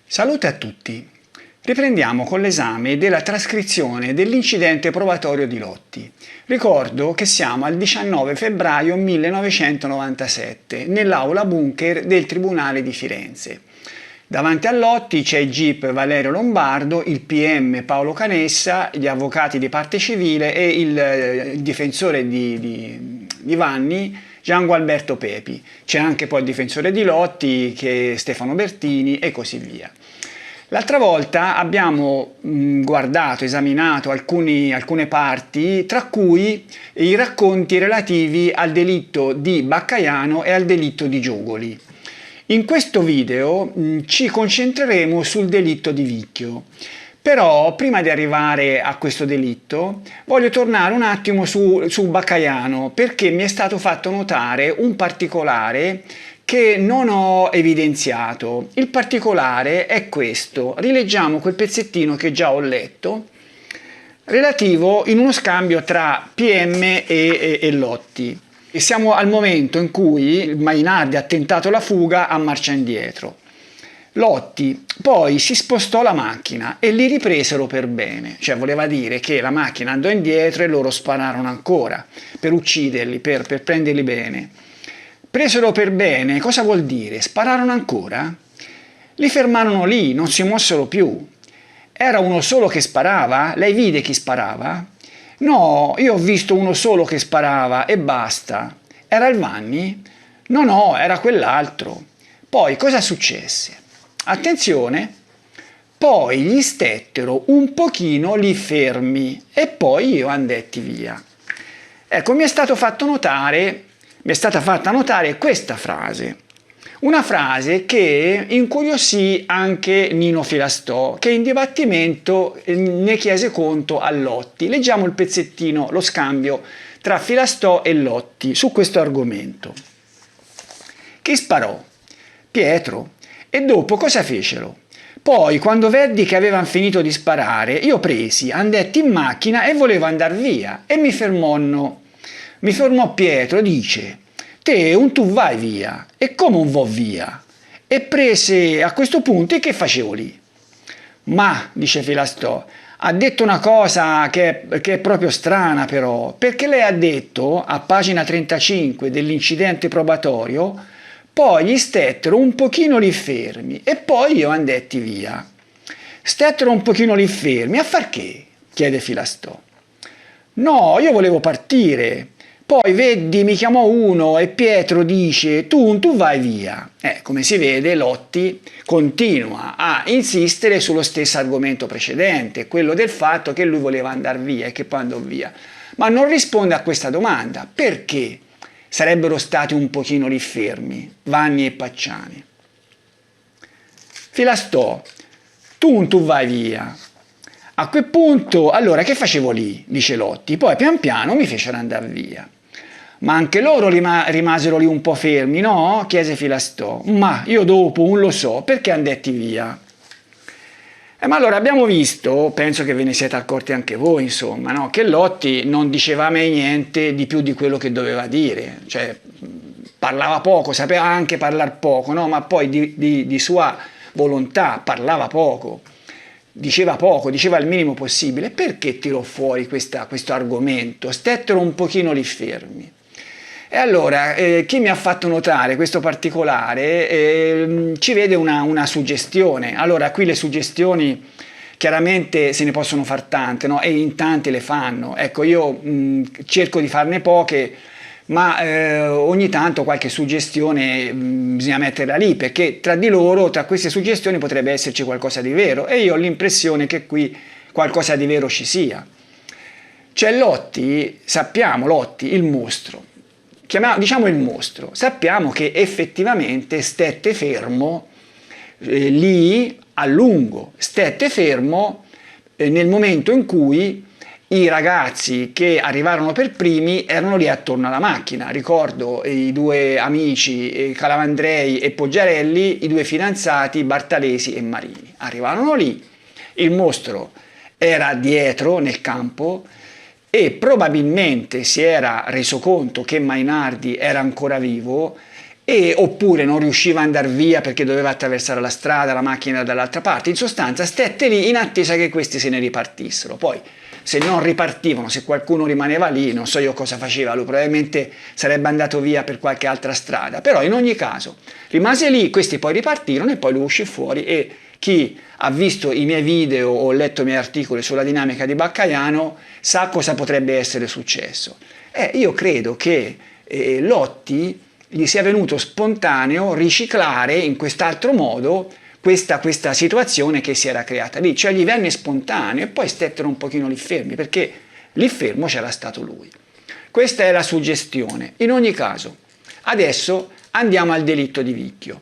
Salute a tutti! Riprendiamo con l'esame della trascrizione dell'incidente probatorio di Lotti. Ricordo che siamo al 19 febbraio 1997 nell'aula bunker del Tribunale di Firenze. Davanti a Lotti c'è il GIP Valerio Lombardo, il PM Paolo Canessa, gli avvocati di parte civile e il difensore di Vanni, Gian Gualberto Pepi. C'è anche poi il difensore di Lotti, che è Stefano Bertini e così via. L'altra volta abbiamo guardato, esaminato alcune parti, tra cui i racconti relativi al delitto di Baccaiano e al delitto di Giugoli. In questo video ci concentreremo sul delitto di Vicchio. Però prima di arrivare a questo delitto voglio tornare un attimo su Baccaiano, perché mi è stato fatto notare un particolare che non ho evidenziato. Il particolare è questo: rileggiamo quel pezzettino che già ho letto, relativo in uno scambio tra PM e Lotti. E siamo al momento in cui Mainardi ha tentato la fuga a marcia indietro. Lotti poi si spostò la macchina e li ripresero per bene, cioè voleva dire che la macchina andò indietro e loro spararono ancora per ucciderli, per prenderli bene. Presero per bene, cosa vuol dire? Spararono ancora? Li fermarono lì, non si mossero più. Era uno solo che sparava? Lei vide chi sparava? No, io ho visto uno solo che sparava e basta. Era il Vanni? No, era quell'altro. Poi cosa successe? Attenzione, poi gli stettero un pochino lì fermi e poi io andetti via. Ecco, mi è stata fatta notare questa frase. Una frase che incuriosì anche Nino Filastò, che in dibattimento ne chiese conto a Lotti. Leggiamo il pezzettino, lo scambio tra Filastò e Lotti su questo argomento. Chi sparò? Pietro. E dopo cosa fecero? Poi, quando veddi che avevano finito di sparare, io presi, andetti in macchina e volevo andare via. E mi fermò Pietro, dice: te tu vai via. E come un vo via? E prese a questo punto, e che facevo lì? Ma, dice Filastò, ha detto una cosa che è proprio strana però, perché lei ha detto, a pagina 35 dell'incidente probatorio, poi gli stettero un pochino lì fermi e poi io andetti via. Stettero un pochino lì fermi, a far che? Chiede Filastò. No, io volevo partire. Poi vedi, mi chiamò uno e Pietro dice tu vai via. Come si vede, Lotti continua a insistere sullo stesso argomento precedente, quello del fatto che lui voleva andare via e che poi andò via. Ma non risponde a questa domanda: perché sarebbero stati un pochino lì fermi Vanni e Pacciani? Filastò, tu vai via. A quel punto, allora che facevo lì? Dice Lotti. Poi pian piano mi fecero andare via. Ma anche loro rimasero lì un po' fermi, no? Chiese Filastò. Ma io dopo non lo so, perché andetti via? Ma allora abbiamo visto, penso che ve ne siete accorti anche voi, insomma, no? Che Lotti non diceva mai niente di più di quello che doveva dire, cioè parlava poco, sapeva anche parlare poco, no? Ma poi di sua volontà parlava poco, diceva il minimo possibile. Perché tirò fuori questo argomento? Stettero un pochino lì fermi. E allora, chi mi ha fatto notare questo particolare ci vede una suggestione. Allora, qui le suggestioni chiaramente se ne possono far tante, no? E in tanti le fanno. Ecco, io cerco di farne poche, ma ogni tanto qualche suggestione bisogna metterla lì, perché tra di loro, tra queste suggestioni, potrebbe esserci qualcosa di vero, e io ho l'impressione che qui qualcosa di vero ci sia. C'è Lotti, sappiamo, Lotti, il mostro. Diciamo il mostro, sappiamo che effettivamente stette fermo lì a lungo, stette fermo nel momento in cui i ragazzi che arrivarono per primi erano lì attorno alla macchina. Ricordo i due amici Calamandrei e Poggiarelli, i due fidanzati Bartalesi e Marini. Arrivarono lì, il mostro era dietro nel campo e probabilmente si era reso conto che Mainardi era ancora vivo oppure non riusciva ad andare via perché doveva attraversare la strada, la macchina dall'altra parte. In sostanza stette lì in attesa che questi se ne ripartissero. Poi se non ripartivano, se qualcuno rimaneva lì, non so io cosa faceva, lui probabilmente sarebbe andato via per qualche altra strada, però in ogni caso rimase lì, questi poi ripartirono e poi lui uscì fuori. E chi ha visto i miei video o letto i miei articoli sulla dinamica di Baccaiano sa cosa potrebbe essere successo. Io credo che Lotti gli sia venuto spontaneo riciclare in quest'altro modo questa situazione che si era creata lì, cioè gli venne spontaneo e poi stettero un pochino lì fermi, perché lì fermo c'era stato lui. Questa è la suggestione. In ogni caso, adesso andiamo al delitto di Vicchio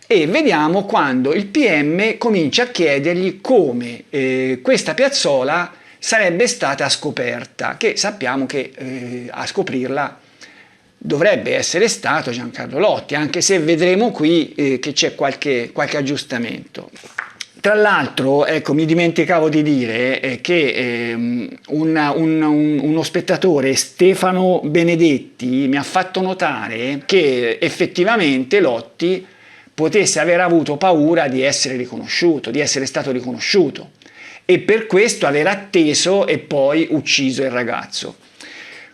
e vediamo quando il PM comincia a chiedergli come questa piazzola sarebbe stata scoperta, che sappiamo che a scoprirla dovrebbe essere stato Giancarlo Lotti, anche se vedremo qui che c'è qualche aggiustamento. Tra l'altro, ecco, mi dimenticavo di dire che uno spettatore, Stefano Benedetti, mi ha fatto notare che effettivamente Lotti potesse aver avuto paura di essere riconosciuto, di essere stato riconosciuto, e per questo aver atteso e poi ucciso il ragazzo.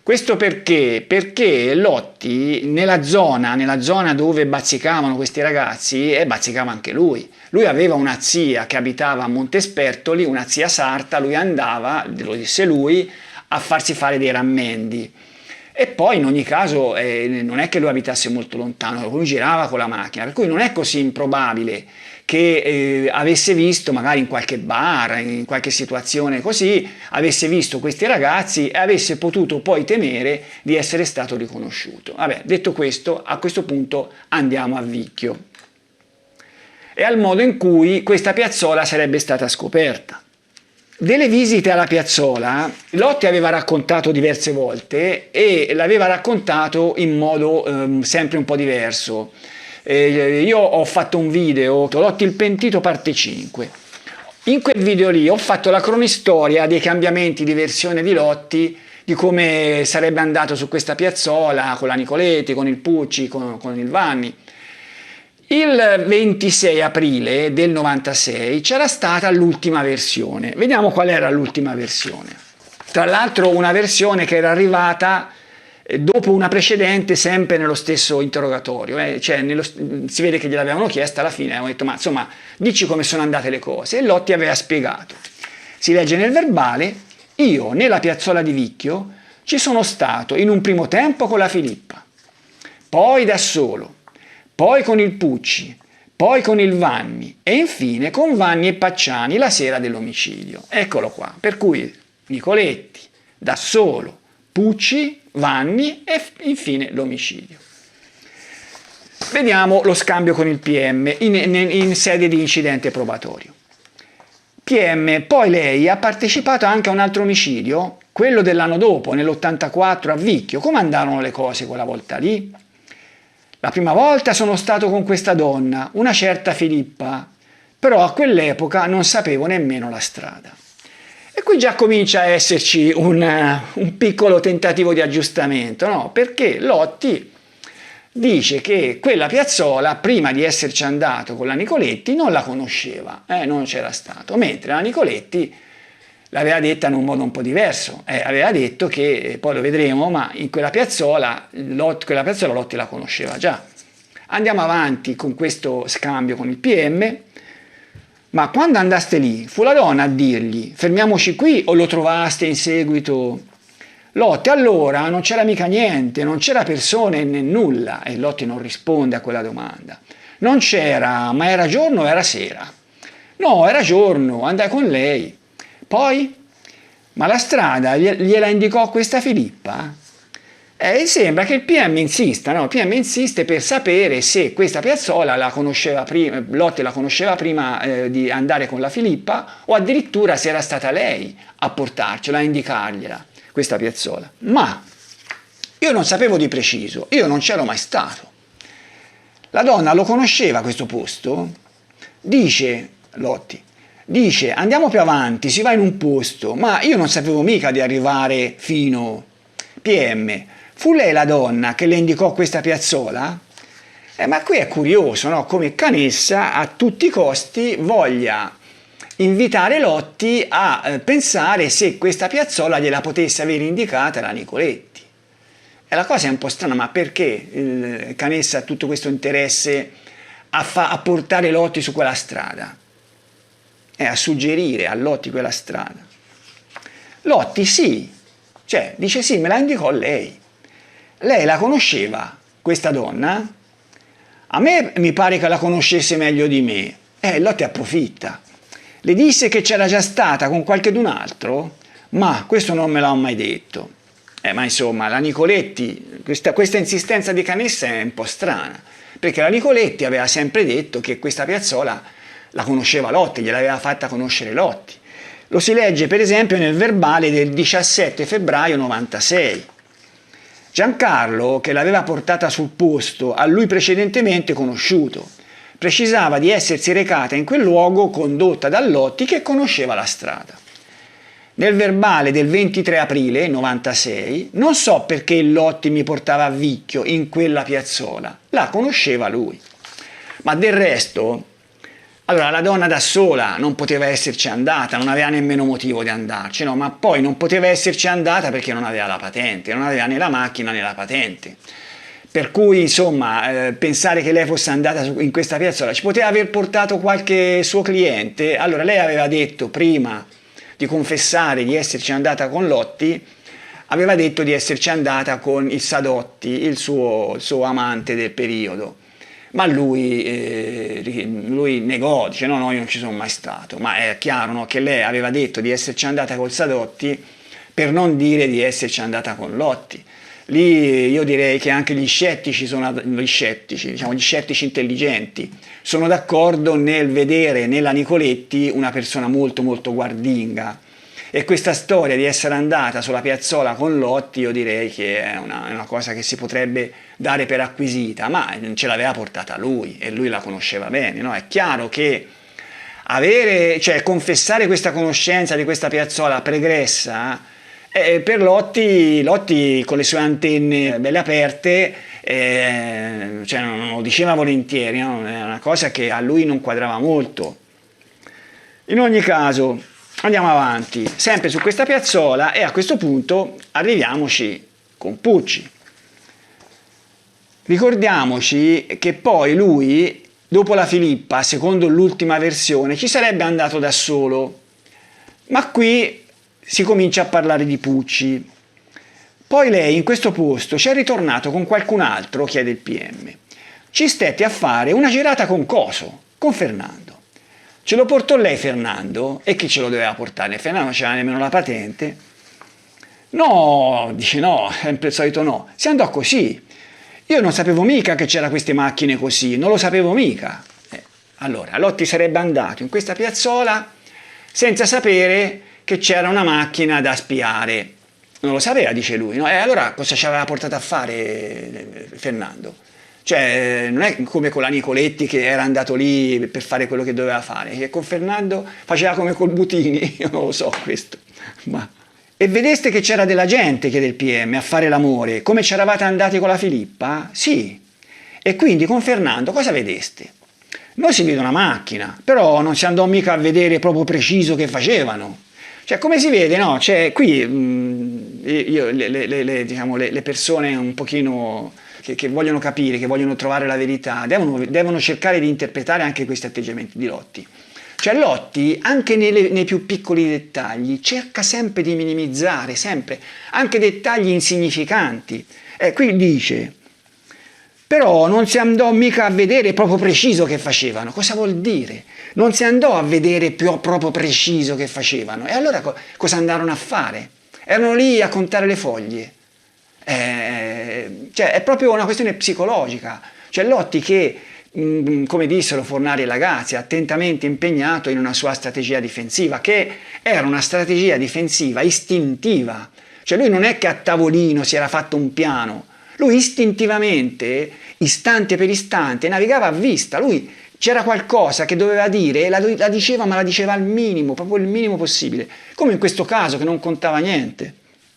Questo perché? Perché Lotti nella zona dove bazzicavano questi ragazzi, bazzicava anche lui. Lui aveva una zia che abitava a Montespertoli, una zia sarta, lui andava, lo disse lui, a farsi fare dei rammendi. E poi in ogni caso non è che lui abitasse molto lontano, lui girava con la macchina, per cui non è così improbabile che avesse visto magari in qualche bar, in qualche situazione così, avesse visto questi ragazzi e avesse potuto poi temere di essere stato riconosciuto. Vabbè, detto questo, a questo punto andiamo a Vicchio e al modo in cui questa piazzola sarebbe stata scoperta. Delle visite alla piazzola Lotti aveva raccontato diverse volte e l'aveva raccontato in modo sempre un po' diverso. Io ho fatto un video, Lotti il pentito parte 5. In quel video lì ho fatto la cronistoria dei cambiamenti di versione di Lotti, di come sarebbe andato su questa piazzola con la Nicoletti, con il Pucci, con il Vanni. Il 26 aprile del 96 c'era stata l'ultima versione. Vediamo qual era l'ultima versione. Tra l'altro una versione che era arrivata dopo una precedente, sempre nello stesso interrogatorio, cioè si vede che gliel'avevano chiesta, alla fine avevano detto ma insomma dici come sono andate le cose, e Lotti aveva spiegato. Si legge nel verbale: io nella piazzola di Vicchio ci sono stato in un primo tempo con la Filippa, poi da solo, poi con il Pucci, poi con il Vanni e infine con Vanni e Pacciani la sera dell'omicidio. Eccolo qua, per cui Nicoletti, da solo, Pucci, Vanni e infine l'omicidio. Vediamo lo scambio con il PM in sede di incidente probatorio. PM, poi lei ha partecipato anche a un altro omicidio, quello dell'anno dopo, nell'84 a Vicchio. Come andarono le cose quella volta lì? La prima volta sono stato con questa donna, una certa Filippa, però a quell'epoca non sapevo nemmeno la strada. E qui già comincia a esserci un piccolo tentativo di aggiustamento, no? Perché Lotti dice che quella piazzola, prima di esserci andato con la Nicoletti, non la conosceva, non c'era stato, mentre la Nicoletti l'aveva detta in un modo un po' diverso, aveva detto che, poi lo vedremo, ma in quella piazzola Lotti la conosceva già. Andiamo avanti con questo scambio con il PM. Ma quando andaste lì, fu la donna a dirgli fermiamoci qui o lo trovaste in seguito? Lotti: allora non c'era mica niente, non c'era persone né nulla. E Lotti non risponde a quella domanda. Non c'era, ma era giorno o era sera? No, era giorno, andai con lei. Poi? Ma la strada gliela indicò questa Filippa? E sembra che il PM insista, no? Il PM insiste per sapere se questa piazzola la conosceva prima, Lotti la conosceva prima di andare con la Filippa, o addirittura se era stata lei a portarcela, a indicargliela, questa piazzola. Ma io non sapevo di preciso, io non c'ero mai stato. La donna lo conosceva questo posto? Dice Lotti, dice andiamo più avanti, si va in un posto, ma io non sapevo mica di arrivare fino. PM, fu lei la donna che le indicò questa piazzola? Ma qui è curioso, no? Come Canessa a tutti i costi voglia invitare Lotti a pensare se questa piazzola gliela potesse avere indicata la Nicoletti. E la cosa è un po' strana, ma perché Canessa ha tutto questo interesse a portare Lotti su quella strada? A suggerire a Lotti quella strada. Lotti sì, cioè dice sì, me la indicò lei. Lei la conosceva, questa donna? A me mi pare che la conoscesse meglio di me. Lotti approfitta. Le disse che c'era già stata con qualchedun altro? Ma questo non me l'ha mai detto. Ma insomma, la Nicoletti, questa insistenza di Canessa è un po' strana, perché la Nicoletti aveva sempre detto che questa piazzola la conosceva Lotti, gliel'aveva fatta conoscere Lotti. Lo si legge per esempio nel verbale del 17 febbraio 96. Giancarlo, che l'aveva portata sul posto a lui precedentemente conosciuto, precisava di essersi recata in quel luogo condotta da Lotti che conosceva la strada. Nel verbale del 23 aprile 96 non so perché il Lotti mi portava a Vicchio in quella piazzola, la conosceva lui. Ma del resto, allora la donna da sola non poteva esserci andata, non aveva nemmeno motivo di andarci, no? Ma poi non poteva esserci andata perché non aveva la patente, non aveva né la macchina né la patente. Per cui, insomma, pensare che lei fosse andata in questa piazzola, ci poteva aver portato qualche suo cliente. Allora lei aveva detto prima di confessare di esserci andata con Lotti, aveva detto di esserci andata con il Sadotti, il suo amante del periodo. Ma lui negò, dice no, io non ci sono mai stato. Ma è chiaro, no, che lei aveva detto di esserci andata col Sadotti per non dire di esserci andata con Lotti. Lì io direi che anche gli scettici intelligenti, sono d'accordo nel vedere nella Nicoletti una persona molto molto guardinga. E questa storia di essere andata sulla piazzola con Lotti io direi che è una cosa che si potrebbe dare per acquisita, ma ce l'aveva portata lui e lui la conosceva bene, no? È chiaro che confessare questa conoscenza di questa piazzola pregressa per Lotti con le sue antenne belle aperte, non lo diceva volentieri, no? È una cosa che a lui non quadrava molto. In ogni caso, andiamo avanti, sempre su questa piazzola e a questo punto arriviamoci con Pucci. Ricordiamoci che poi lui, dopo la Filippa, secondo l'ultima versione, ci sarebbe andato da solo, ma qui si comincia a parlare di Pucci. Poi lei in questo posto c'è ritornato con qualcun altro, chiede il PM. Ci stette a fare una girata con coso, con Fernando. Ce lo portò lei Fernando, e chi ce lo doveva portare? Fernando non c'era nemmeno la patente. No, dice no, sempre il solito no. Si andò così. Io non sapevo mica che c'era queste macchine così, non lo sapevo mica. Allora, Lotti sarebbe andato in questa piazzola senza sapere che c'era una macchina da spiare. Non lo sapeva, dice lui, no? E allora cosa ci aveva portato a fare Fernando? Cioè, non è come con la Nicoletti che era andato lì per fare quello che doveva fare, che con Fernando faceva come col Butini, io non lo so questo. Ma... E vedeste che c'era della gente, chiede il PM, a fare l'amore, come ci eravate andati con la Filippa? Sì. E quindi con Fernando cosa vedeste? Noi si vede una macchina, però non si andò mica a vedere proprio preciso che facevano. Cioè, come si vede, no? Cioè, qui le persone un pochino che vogliono capire, che vogliono trovare la verità, devono cercare di interpretare anche questi atteggiamenti di Lotti. Cioè Lotti, anche nei più piccoli dettagli, cerca sempre di minimizzare, sempre, anche dettagli insignificanti. Qui dice, però non si andò mica a vedere proprio preciso che facevano. Cosa vuol dire? Non si andò a vedere proprio preciso che facevano. E allora cosa andarono a fare? Erano lì a contare le foglie. Cioè, è proprio una questione psicologica. Cioè Lotti che, come dissero Fornari e Lagazzi, attentamente impegnato in una sua strategia difensiva, che era una strategia difensiva istintiva. Cioè lui non è che a tavolino si era fatto un piano. Lui istintivamente, istante per istante, navigava a vista. Lui c'era qualcosa che doveva dire, la diceva, ma la diceva al minimo, proprio il minimo possibile. Come in questo caso che non contava niente.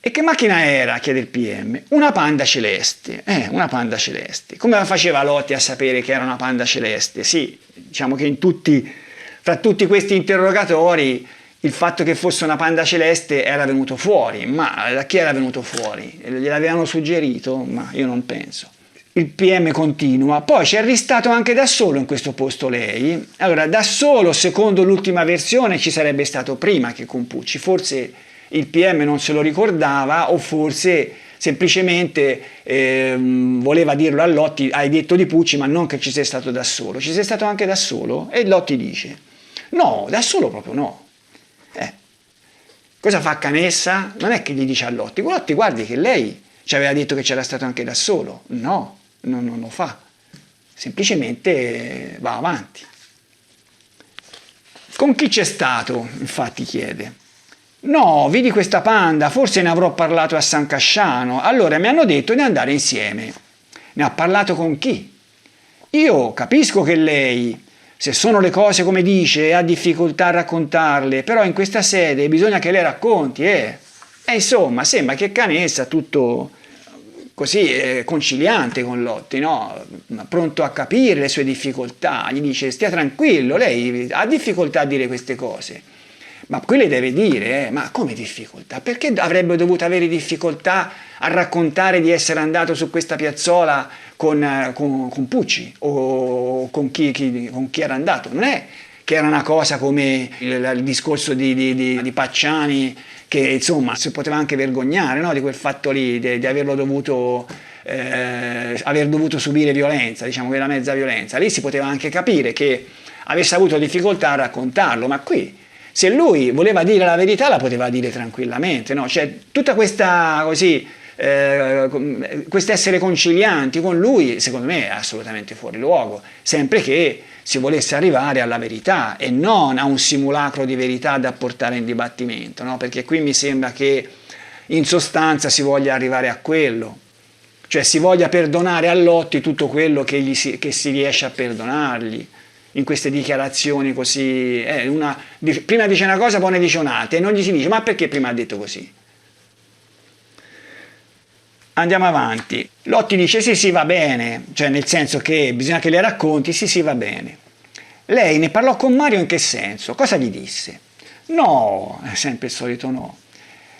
E che macchina era? Chiede il PM. Una Panda celeste. Una Panda celeste. Come faceva Lotti a sapere che era una Panda celeste? Sì, diciamo che fra tutti questi interrogatori il fatto che fosse una Panda celeste era venuto fuori. Ma da chi era venuto fuori? Gliel'avevano suggerito? Ma io non penso. Il PM continua, poi ci è arrestato anche da solo in questo posto lei. Allora, da solo, secondo l'ultima versione, ci sarebbe stato prima che con Pucci. Forse il PM non se lo ricordava o forse semplicemente voleva dirlo a Lotti, hai detto di Pucci ma non che ci sei stato da solo. Ci sei stato anche da solo? E Lotti dice, no, da solo proprio no. Cosa fa Canessa? Non è che gli dice a Lotti, guardi che lei ci aveva detto che c'era stato anche da solo. No, non lo fa. Semplicemente va avanti. Con chi c'è stato? Infatti chiede. No, vidi questa Panda, forse ne avrò parlato a San Casciano. Allora mi hanno detto di andare insieme. Ne ha parlato con chi? Io capisco che lei, se sono le cose come dice, ha difficoltà a raccontarle, però in questa sede bisogna che le racconti, E insomma, sembra che Canessa tutto così conciliante con Lotti, no? Pronto a capire le sue difficoltà, gli dice stia tranquillo, lei ha difficoltà a dire queste cose, ma qui le deve dire, ma come difficoltà? Perché avrebbe dovuto avere difficoltà a raccontare di essere andato su questa piazzola con Pucci o con chi era andato? Non è che era una cosa come il discorso di Pacciani, che insomma si poteva anche vergognare, no? Di quel fatto lì, di aver dovuto subire violenza, diciamo quella mezza violenza. Lì si poteva anche capire che avesse avuto difficoltà a raccontarlo, ma qui se lui voleva dire la verità la poteva dire tranquillamente, no? Cioè tutta questa così quest'essere concilianti con lui secondo me è assolutamente fuori luogo, sempre che si volesse arrivare alla verità e non a un simulacro di verità da portare in dibattimento, no? Perché qui mi sembra che in sostanza si voglia arrivare a quello, cioè si voglia perdonare a Lotti tutto quello che si riesce a perdonargli in queste dichiarazioni così, prima dice una cosa poi ne dice un'altra e non gli si dice ma perché prima ha detto così? Andiamo avanti. Lotti dice sì va bene, cioè nel senso che bisogna che le racconti, sì va bene. Lei ne parlò con Mario in che senso? Cosa gli disse? No, è sempre il solito no.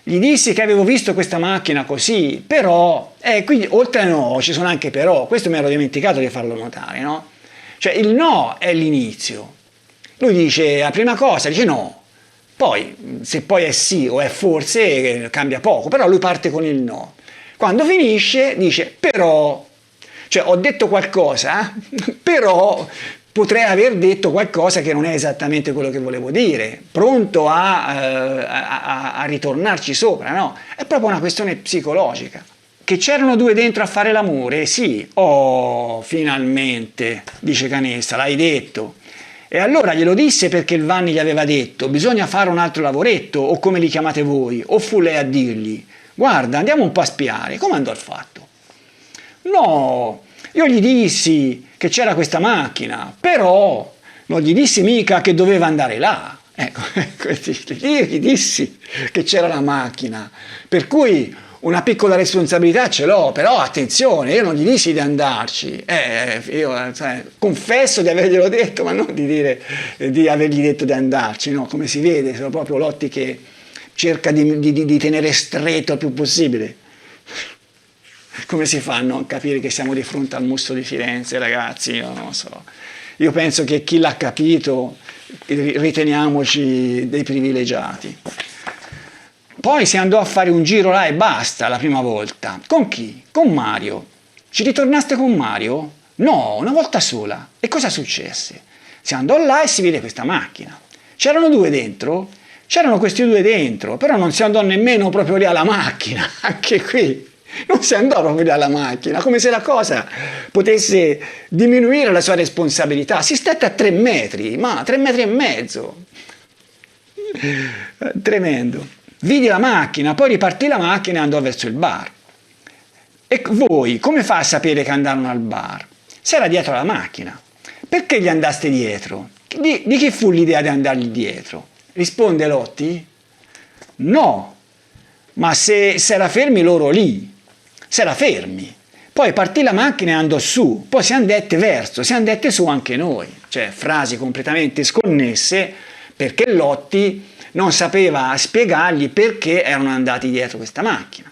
Gli dissi che avevo visto questa macchina così, però, quindi oltre a no ci sono anche però, questo mi ero dimenticato di farlo notare, no? Cioè il no è l'inizio. Lui dice la prima cosa, dice no, poi se poi è sì o è forse cambia poco, però lui parte con il no. Quando finisce dice però, cioè ho detto qualcosa, però potrei aver detto qualcosa che non è esattamente quello che volevo dire, pronto a ritornarci sopra, no? È proprio una questione psicologica. Che c'erano due dentro a fare l'amore? Sì. Oh, finalmente, dice Canessa, l'hai detto. E allora glielo disse perché il Vanni gli aveva detto bisogna fare un altro lavoretto, o come li chiamate voi, o fu lei a dirgli guarda, andiamo un po' a spiare, come andò il fatto? No, io gli dissi che c'era questa macchina, però non gli dissi mica che doveva andare là. Ecco, io gli dissi che c'era la macchina, per cui una piccola responsabilità ce l'ho, però attenzione, io non gli dissi di andarci, io confesso di averglielo detto, ma non di avergli detto di andarci, no? Come si vede, sono proprio Lotti che cerca di tenere stretto il più possibile. Come si fa a non capire che siamo di fronte al mostro di Firenze, ragazzi? Io non lo so. Io penso che chi l'ha capito riteniamoci dei privilegiati. Poi si andò a fare un giro là e basta la prima volta. Con chi? Con Mario. Ci ritornaste con Mario? No, una volta sola. E cosa successe? Si andò là e si vide questa macchina. C'erano due dentro? C'erano questi due dentro, però non si andò nemmeno proprio lì alla macchina, anche qui. Non si andò proprio lì alla macchina, come se la cosa potesse diminuire la sua responsabilità. Si stette a 3 metri, ma 3 metri e mezzo. Tremendo. Vidi la macchina, poi ripartì la macchina e andò verso il bar. E voi, come fa a sapere che andarono al bar? Se era dietro la macchina. Perché gli andaste dietro? Di chi fu l'idea di andargli dietro? Risponde Lotti? No, ma se era fermi loro lì, se era fermi. Poi partì la macchina e andò su, poi si andette verso, si andette su anche noi. Cioè frasi completamente sconnesse, perché Lotti non sapeva spiegargli perché erano andati dietro questa macchina.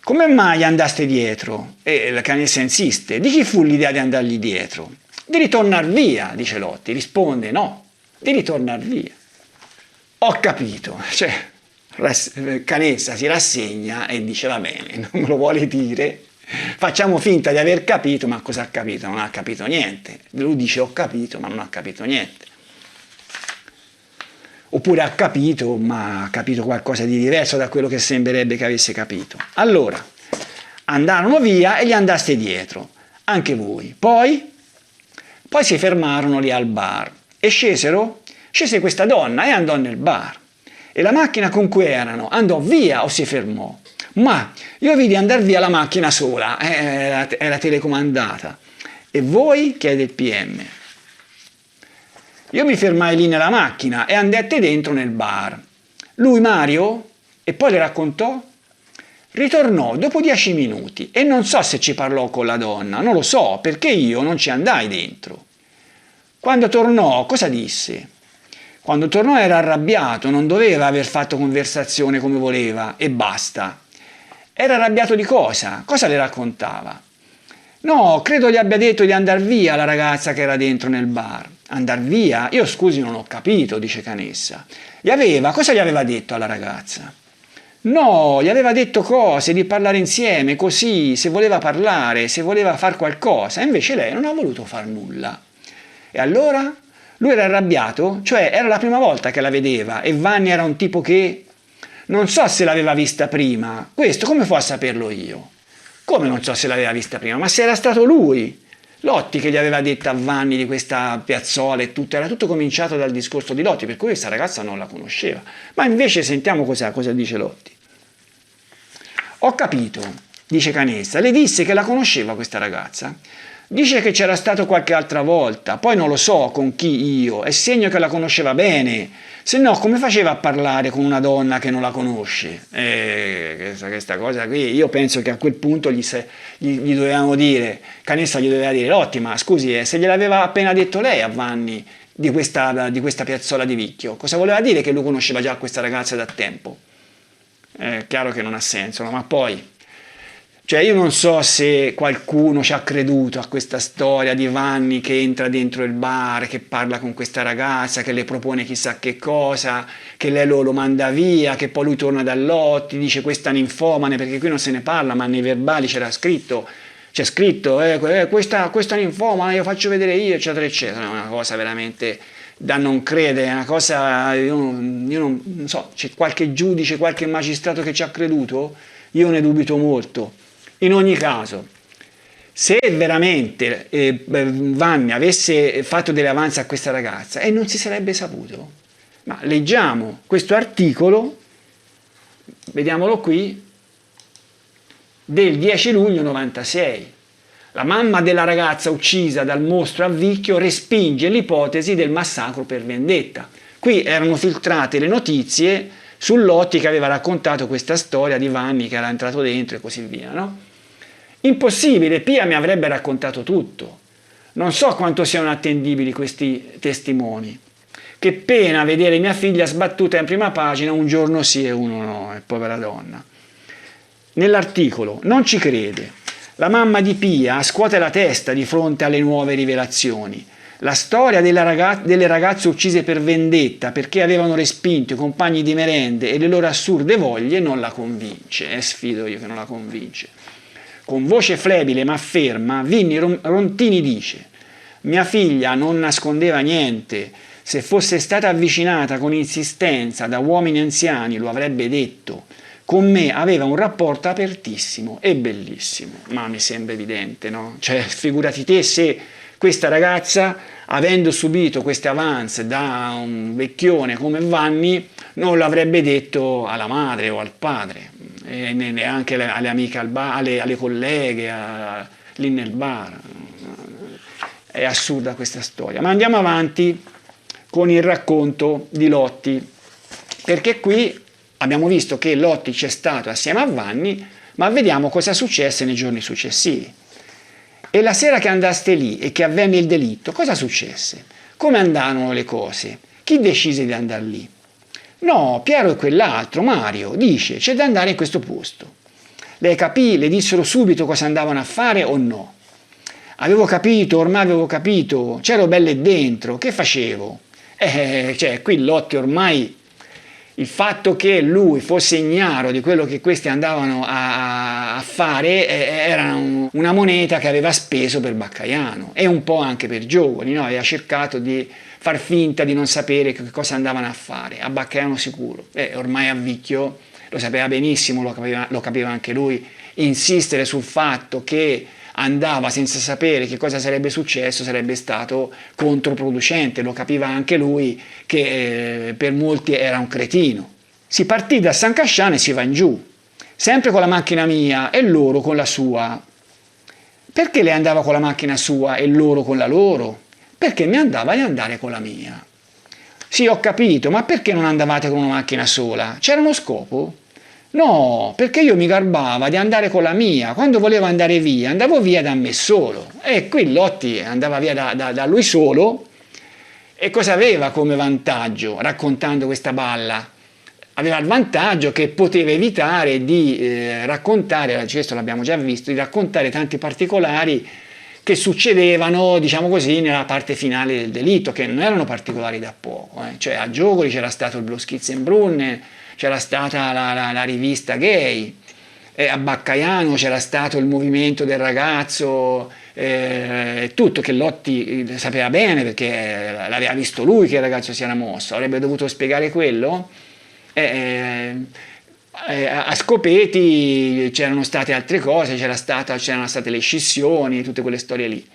Come mai andaste dietro? E la Canessa insiste. Di chi fu l'idea di andargli dietro? Di ritornar via, dice Lotti. Risponde no, di ritornar via. Ho capito. Cioè, Canessa si rassegna e dice va bene, non me lo vuole dire. Facciamo finta di aver capito, ma cosa ha capito? Non ha capito niente. Lui dice ho capito, ma non ha capito niente. Oppure ha capito, ma ha capito qualcosa di diverso da quello che sembrerebbe che avesse capito. Allora, andarono via e gli andaste dietro, anche voi. Poi si fermarono lì al bar e scese questa donna e andò nel bar. E la macchina con cui erano andò via o si fermò? Ma io vidi andare via la macchina sola, era telecomandata. E voi? Chiede il PM. Io mi fermai lì nella macchina e andette dentro nel bar. Lui, Mario, e poi le raccontò, ritornò dopo 10 minuti e non so se ci parlò con la donna, non lo so, perché io non ci andai dentro. Quando tornò, cosa disse? Quando tornò era arrabbiato, non doveva aver fatto conversazione come voleva e basta. Era arrabbiato di cosa? Cosa le raccontava? No, credo gli abbia detto di andar via la ragazza che era dentro nel bar. Andar via? Io scusi non ho capito, dice Canessa. Cosa gli aveva detto alla ragazza? No, gli aveva detto cose, di parlare insieme, così, se voleva parlare, se voleva far qualcosa, e invece lei non ha voluto far nulla. E allora? Lui era arrabbiato? Cioè era la prima volta che la vedeva e Vanni era un tipo che... Non so se l'aveva vista prima, questo come può saperlo io? Come non so se l'aveva vista prima? Ma se era stato lui, Lotti, che gli aveva detto a Vanni di questa piazzola e tutto, era tutto cominciato dal discorso di Lotti, per cui questa ragazza non la conosceva. Ma invece sentiamo cosa dice Lotti. Ho capito, dice Canessa, le disse che la conosceva questa ragazza? Dice che c'era stato qualche altra volta, poi non lo so con chi io, è segno che la conosceva bene, se no come faceva a parlare con una donna che non la conosce? Questa cosa qui, io penso che a quel punto gli dovevamo dire, Canessa gli doveva dire, Lotti, ma scusi, se gliel'aveva appena detto lei a Vanni di questa piazzola di Vicchio, cosa voleva dire che lui conosceva già questa ragazza da tempo? È chiaro che non ha senso, no? Ma poi... Cioè io non so se qualcuno ci ha creduto a questa storia di Vanni che entra dentro il bar, che parla con questa ragazza, che le propone chissà che cosa, che lei lo manda via, che poi lui torna da Lotti, dice questa ninfomane, perché qui non se ne parla, ma nei verbali c'è scritto questa ninfomane, io faccio vedere io, eccetera, eccetera. È una cosa veramente da non credere, è una cosa, io non so, c'è qualche giudice, qualche magistrato che ci ha creduto? Io ne dubito molto. In ogni caso, se veramente Vanni avesse fatto delle avanze a questa ragazza non si sarebbe saputo. Ma leggiamo questo articolo, vediamolo qui, del 10 luglio 96. La mamma della ragazza uccisa dal mostro a Vicchio respinge l'ipotesi del massacro per vendetta. Qui erano filtrate le notizie su Lotti che aveva raccontato questa storia di Vanni che era entrato dentro e così via, no? Impossibile, Pia mi avrebbe raccontato tutto. Non so quanto siano attendibili questi testimoni. Che pena vedere mia figlia sbattuta in prima pagina un giorno sì e uno no, povera donna. Nell'articolo non ci crede. La mamma di Pia scuote la testa di fronte alle nuove rivelazioni. La storia delle ragazze uccise per vendetta perché avevano respinto i compagni di merende e le loro assurde voglie non la convince. Sfido io che non la convince. Con voce flebile ma ferma, Vinni Rontini dice: mia figlia non nascondeva niente, se fosse stata avvicinata con insistenza da uomini anziani lo avrebbe detto. Con me aveva un rapporto apertissimo e bellissimo. Ma mi sembra evidente, no? Cioè, figurati te se questa ragazza, avendo subito queste avance da un vecchione come Vanni, non l'avrebbe detto alla madre o al padre, e neanche alle amiche al bar, alle colleghe, lì nel bar. È assurda questa storia. Ma andiamo avanti con il racconto di Lotti, perché qui Abbiamo visto che Lotti c'è stato assieme a Vanni, ma vediamo cosa successe nei giorni successivi. E la sera che andaste lì e che avvenne il delitto, cosa successe? Come andarono le cose? Chi decise di andare lì? No, Piero e quell'altro, Mario, dice, c'è da andare in questo posto. Lei capì, le dissero subito cosa andavano a fare o no? Avevo capito, ormai avevo capito, c'ero belle dentro, che facevo? Cioè, qui Lotti ormai, il fatto che lui fosse ignaro di quello che questi andavano a fare era una moneta che aveva speso per Baccaiano e un po' anche per Giovani, no? Aveva cercato di far finta di non sapere che cosa andavano a fare, a Baccaiano sicuro, ormai a Vicchio lo sapeva benissimo, lo capiva anche lui, insistere sul fatto che andava senza sapere che cosa sarebbe successo sarebbe stato controproducente, lo capiva anche lui che per molti era un cretino. Si partì da San Casciano e si va in giù, sempre con la macchina mia e loro con la sua. Perché lei andava con la macchina sua e loro con la loro? Perché mi andava di andare con la mia. Sì, ho capito, ma perché non andavate con una macchina sola? C'era uno scopo? No, perché io mi garbava di andare con la mia, quando volevo andare via, andavo via da me solo. E qui Lotti andava via da lui solo, e cosa aveva come vantaggio raccontando questa balla? Aveva il vantaggio che poteva evitare di raccontare, questo l'abbiamo già visto, di raccontare tanti particolari che succedevano, diciamo così, nella parte finale del delitto, che non erano particolari da poco. Cioè a Giogoli c'era stato il Bloschitzenbrunnen, c'era stata la rivista gay, a Baccaiano c'era stato il movimento del ragazzo, tutto che Lotti sapeva bene perché l'aveva visto lui che il ragazzo si era mosso, avrebbe dovuto spiegare quello. A Scopeti c'erano state altre cose, c'erano state le scissioni, tutte quelle storie lì.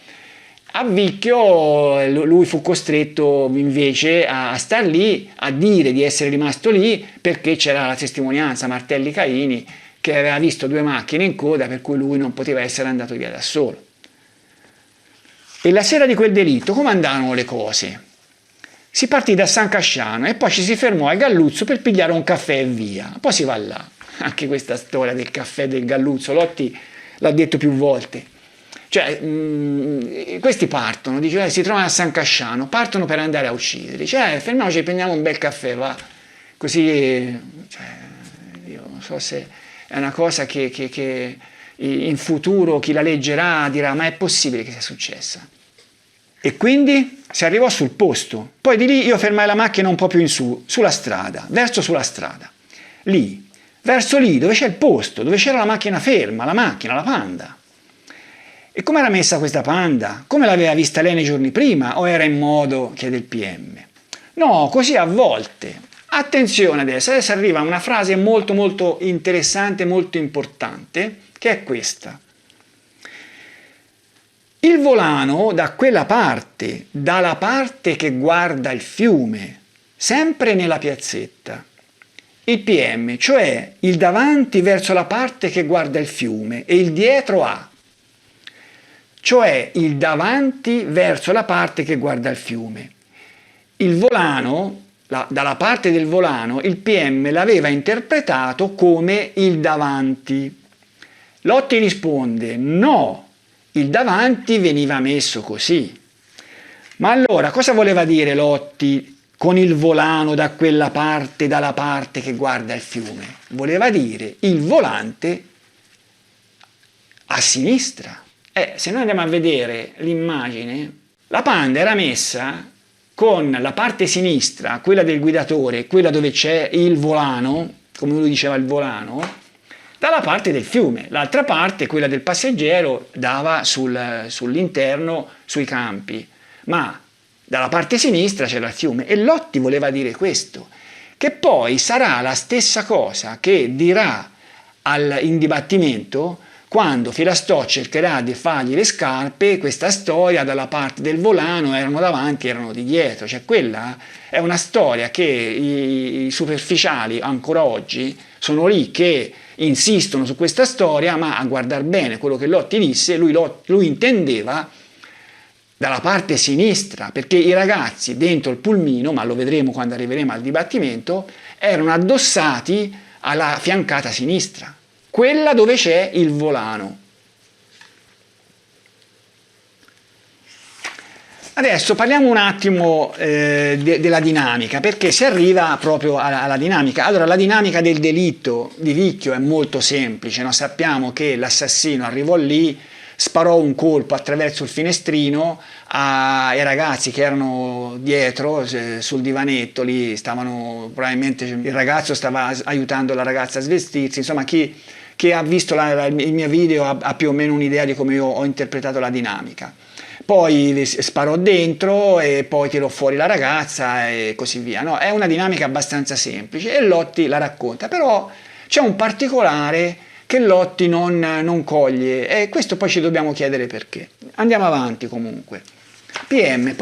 A Vicchio lui fu costretto invece a star lì, a dire di essere rimasto lì perché c'era la testimonianza Martelli Caini che aveva visto 2 macchine in coda per cui lui non poteva essere andato via da solo. E la sera di quel delitto come andarono le cose? Si partì da San Casciano e poi ci si fermò al Galluzzo per pigliare un caffè e via. Poi si va là. Anche questa storia del caffè del Galluzzo, Lotti l'ha detto più volte. Cioè, questi partono, dice, si trovano a San Casciano, partono per andare a uccidere. Cioè, fermiamoci, prendiamo un bel caffè, va. Così, cioè, io non so se è una cosa che in futuro chi la leggerà dirà, ma è possibile che sia successa? E quindi si arrivò sul posto. Poi di lì io fermai la macchina un po' più in su, sulla strada, verso sulla strada. Lì, verso lì, dove c'è il posto, dove c'era la macchina ferma, la Panda. E come era messa questa Panda? Come l'aveva vista lei nei giorni prima o era in modo, chiede il PM? No, così a volte. Attenzione adesso arriva una frase molto molto interessante, molto importante, che è questa. Il volano da quella parte, dalla parte che guarda il fiume, sempre nella piazzetta. Il PM, cioè il davanti verso la parte che guarda il fiume e il dietro a. Cioè il davanti verso la parte che guarda il fiume. Il volano, dalla parte del volano, il PM l'aveva interpretato come il davanti. Lotti risponde, no, il davanti veniva messo così. Ma allora cosa voleva dire Lotti con il volano da quella parte, dalla parte che guarda il fiume? Voleva dire il volante a sinistra. Se noi andiamo a vedere l'immagine, la Panda era messa con la parte sinistra, quella del guidatore, quella dove c'è il volano, come lui diceva il volano, dalla parte del fiume. L'altra parte, quella del passeggero, dava sull'interno, sui campi. Ma dalla parte sinistra c'era il fiume. E Lotti voleva dire questo, che poi sarà la stessa cosa che dirà in dibattimento quando Filastò cercherà di fargli le scarpe, questa storia dalla parte del volano erano davanti, erano di dietro, cioè quella è una storia che i superficiali ancora oggi sono lì che insistono su questa storia, ma a guardar bene quello che Lotti disse, lui intendeva dalla parte sinistra, perché i ragazzi dentro il pulmino, ma lo vedremo quando arriveremo al dibattimento, erano addossati alla fiancata sinistra, quella dove c'è il volano. Adesso parliamo un attimo della dinamica, perché si arriva proprio alla dinamica. Allora, la dinamica del delitto di Vicchio è molto semplice, no? Sappiamo che l'assassino arrivò lì, sparò un colpo attraverso il finestrino ai ragazzi che erano dietro sul divanetto, lì stavano, probabilmente il ragazzo stava aiutando la ragazza a svestirsi, insomma chi ha visto il mio video ha più o meno un'idea di come io ho interpretato la dinamica. Poi sparò dentro e poi tirò fuori la ragazza e così via. No? È una dinamica abbastanza semplice e Lotti la racconta, però c'è un particolare che Lotti non coglie e questo poi ci dobbiamo chiedere perché. Andiamo avanti comunque. PM,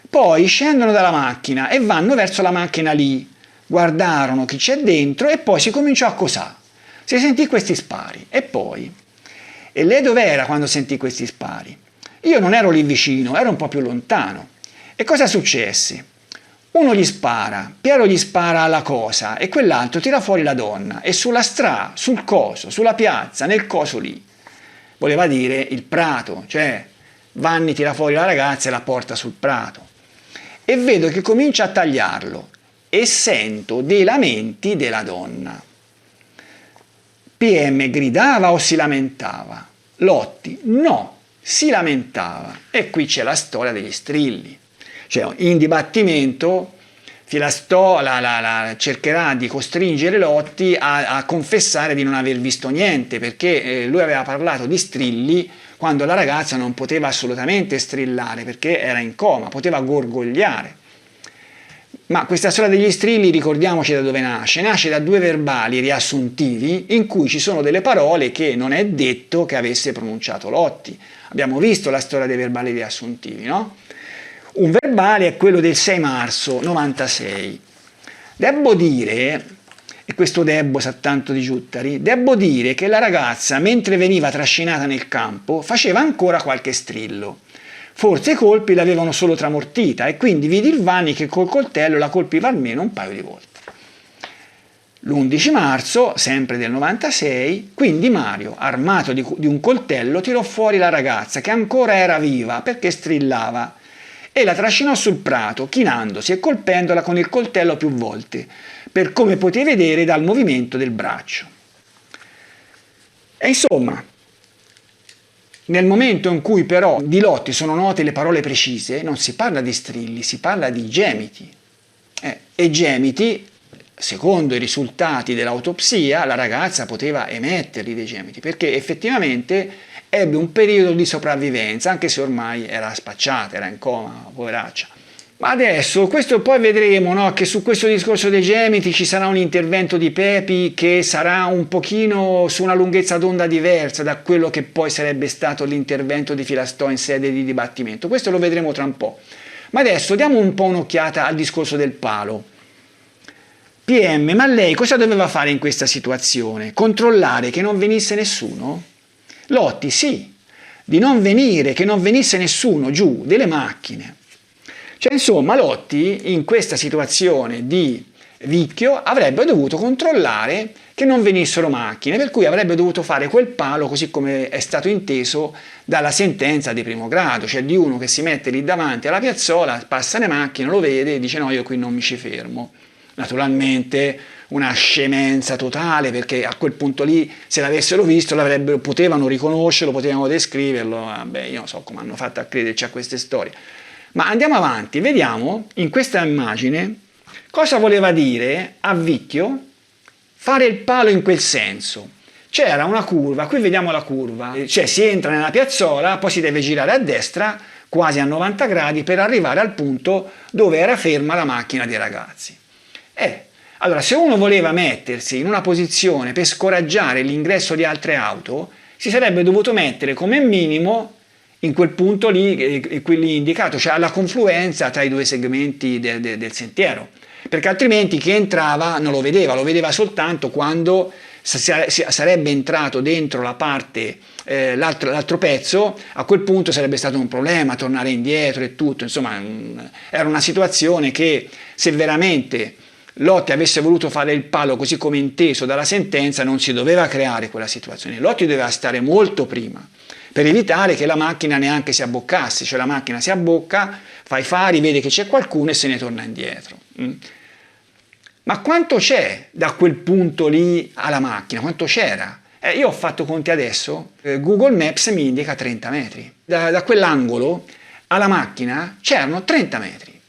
poi scendono dalla macchina e vanno verso la macchina lì, guardarono chi c'è dentro e poi si cominciò a cosà. Si sentì questi spari e poi... E lei dov'era quando sentì questi spari? Io non ero lì vicino, ero un po' più lontano. E cosa successe? Uno gli spara, Piero gli spara alla cosa e quell'altro tira fuori la donna e sulla strada, sul coso, sulla piazza, nel coso lì. Voleva dire il prato, cioè Vanni tira fuori la ragazza e la porta sul prato. E vedo che comincia a tagliarlo e sento dei lamenti della donna. PM gridava o si lamentava? Lotti no, si lamentava. E qui c'è la storia degli strilli. Cioè, in dibattimento cercherà di costringere Lotti a confessare di non aver visto niente, perché lui aveva parlato di strilli quando la ragazza non poteva assolutamente strillare, perché era in coma, poteva gorgogliare. Ma questa storia degli strilli, ricordiamoci da dove nasce. Nasce da due verbali riassuntivi in cui ci sono delle parole che non è detto che avesse pronunciato Lotti. Abbiamo visto la storia dei verbali riassuntivi, no? Un verbale è quello del 6 marzo 96. Devo dire, e questo Debbo sa tanto di Giuttari, devo dire che la ragazza, mentre veniva trascinata nel campo, faceva ancora qualche strillo. Forse i colpi l'avevano solo tramortita e quindi vidi il Vanni che col coltello la colpiva almeno un paio di volte. L'11 marzo, sempre del 96, quindi Mario, armato di un coltello, tirò fuori la ragazza che ancora era viva perché strillava e la trascinò sul prato, chinandosi e colpendola con il coltello più volte, per come potete vedere dal movimento del braccio. E insomma, nel momento in cui però di Lotti sono note le parole precise, non si parla di strilli, si parla di gemiti. E gemiti, secondo i risultati dell'autopsia, la ragazza poteva emetterli dei gemiti, perché effettivamente ebbe un periodo di sopravvivenza, anche se ormai era spacciata, era in coma, poveraccia. Ma adesso, questo poi vedremo, no, che su questo discorso dei gemiti ci sarà un intervento di Pepi che sarà un pochino su una lunghezza d'onda diversa da quello che poi sarebbe stato l'intervento di Filastò in sede di dibattimento. Questo lo vedremo tra un po'. Ma adesso diamo un po' un'occhiata al discorso del palo. PM, ma lei cosa doveva fare in questa situazione? Controllare che non venisse nessuno? Lotti, sì, di non venire, che non venisse nessuno giù, delle macchine. Cioè, insomma, Lotti in questa situazione di Vicchio avrebbe dovuto controllare che non venissero macchine, per cui avrebbe dovuto fare quel palo così come è stato inteso dalla sentenza di primo grado, cioè di uno che si mette lì davanti alla piazzola, passa le macchine, lo vede e dice no, io qui non mi ci fermo. Naturalmente una scemenza totale, perché a quel punto lì se l'avessero visto potevano riconoscerlo, potevano descriverlo, vabbè, io non so come hanno fatto a crederci a queste storie. Ma andiamo avanti, vediamo in questa immagine cosa voleva dire a Vicchio fare il palo in quel senso. C'era una curva, qui vediamo la curva, cioè si entra nella piazzola, poi si deve girare a destra quasi a 90 gradi per arrivare al punto dove era ferma la macchina dei ragazzi. Allora, se uno voleva mettersi in una posizione per scoraggiare l'ingresso di altre auto, si sarebbe dovuto mettere come minimo in quel punto lì, quelli indicato, cioè alla confluenza tra i due segmenti del sentiero, perché altrimenti chi entrava non lo vedeva soltanto quando sarebbe entrato dentro la parte l'altro pezzo, a quel punto sarebbe stato un problema tornare indietro e tutto, insomma era una situazione che se veramente Lotti avesse voluto fare il palo così come inteso dalla sentenza non si doveva creare quella situazione, Lotti doveva stare molto prima per evitare che la macchina neanche si abboccasse, cioè la macchina si abbocca, fa i fari, vede che c'è qualcuno e se ne torna indietro. Ma quanto c'è da quel punto lì alla macchina? Quanto c'era? Io ho fatto conti adesso, Google Maps mi indica 30 metri. Da quell'angolo alla macchina c'erano 30 metri.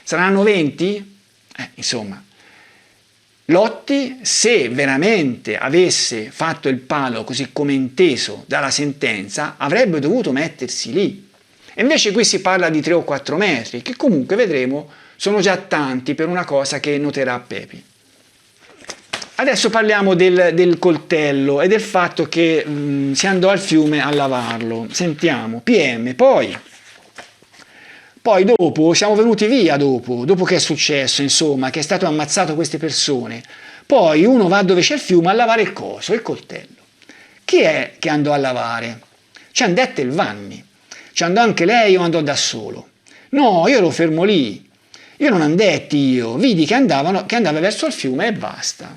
Saranno 20? Insomma, Lotti, se veramente avesse fatto il palo così come inteso dalla sentenza, avrebbe dovuto mettersi lì. E invece qui si parla di 3 o 4 metri, che comunque vedremo sono già tanti per una cosa che noterà Pepi. Adesso parliamo del coltello e del fatto che si andò al fiume a lavarlo. Sentiamo, PM, poi dopo, siamo venuti via dopo che è successo, insomma, che è stato ammazzato queste persone. Poi uno va dove c'è il fiume a lavare il coso, il coltello. Chi è che andò a lavare? Ci andette il Vanni. Ci andò anche lei o andò da solo? No, io ero fermo lì. Io non andetti vidi che andava verso il fiume e basta.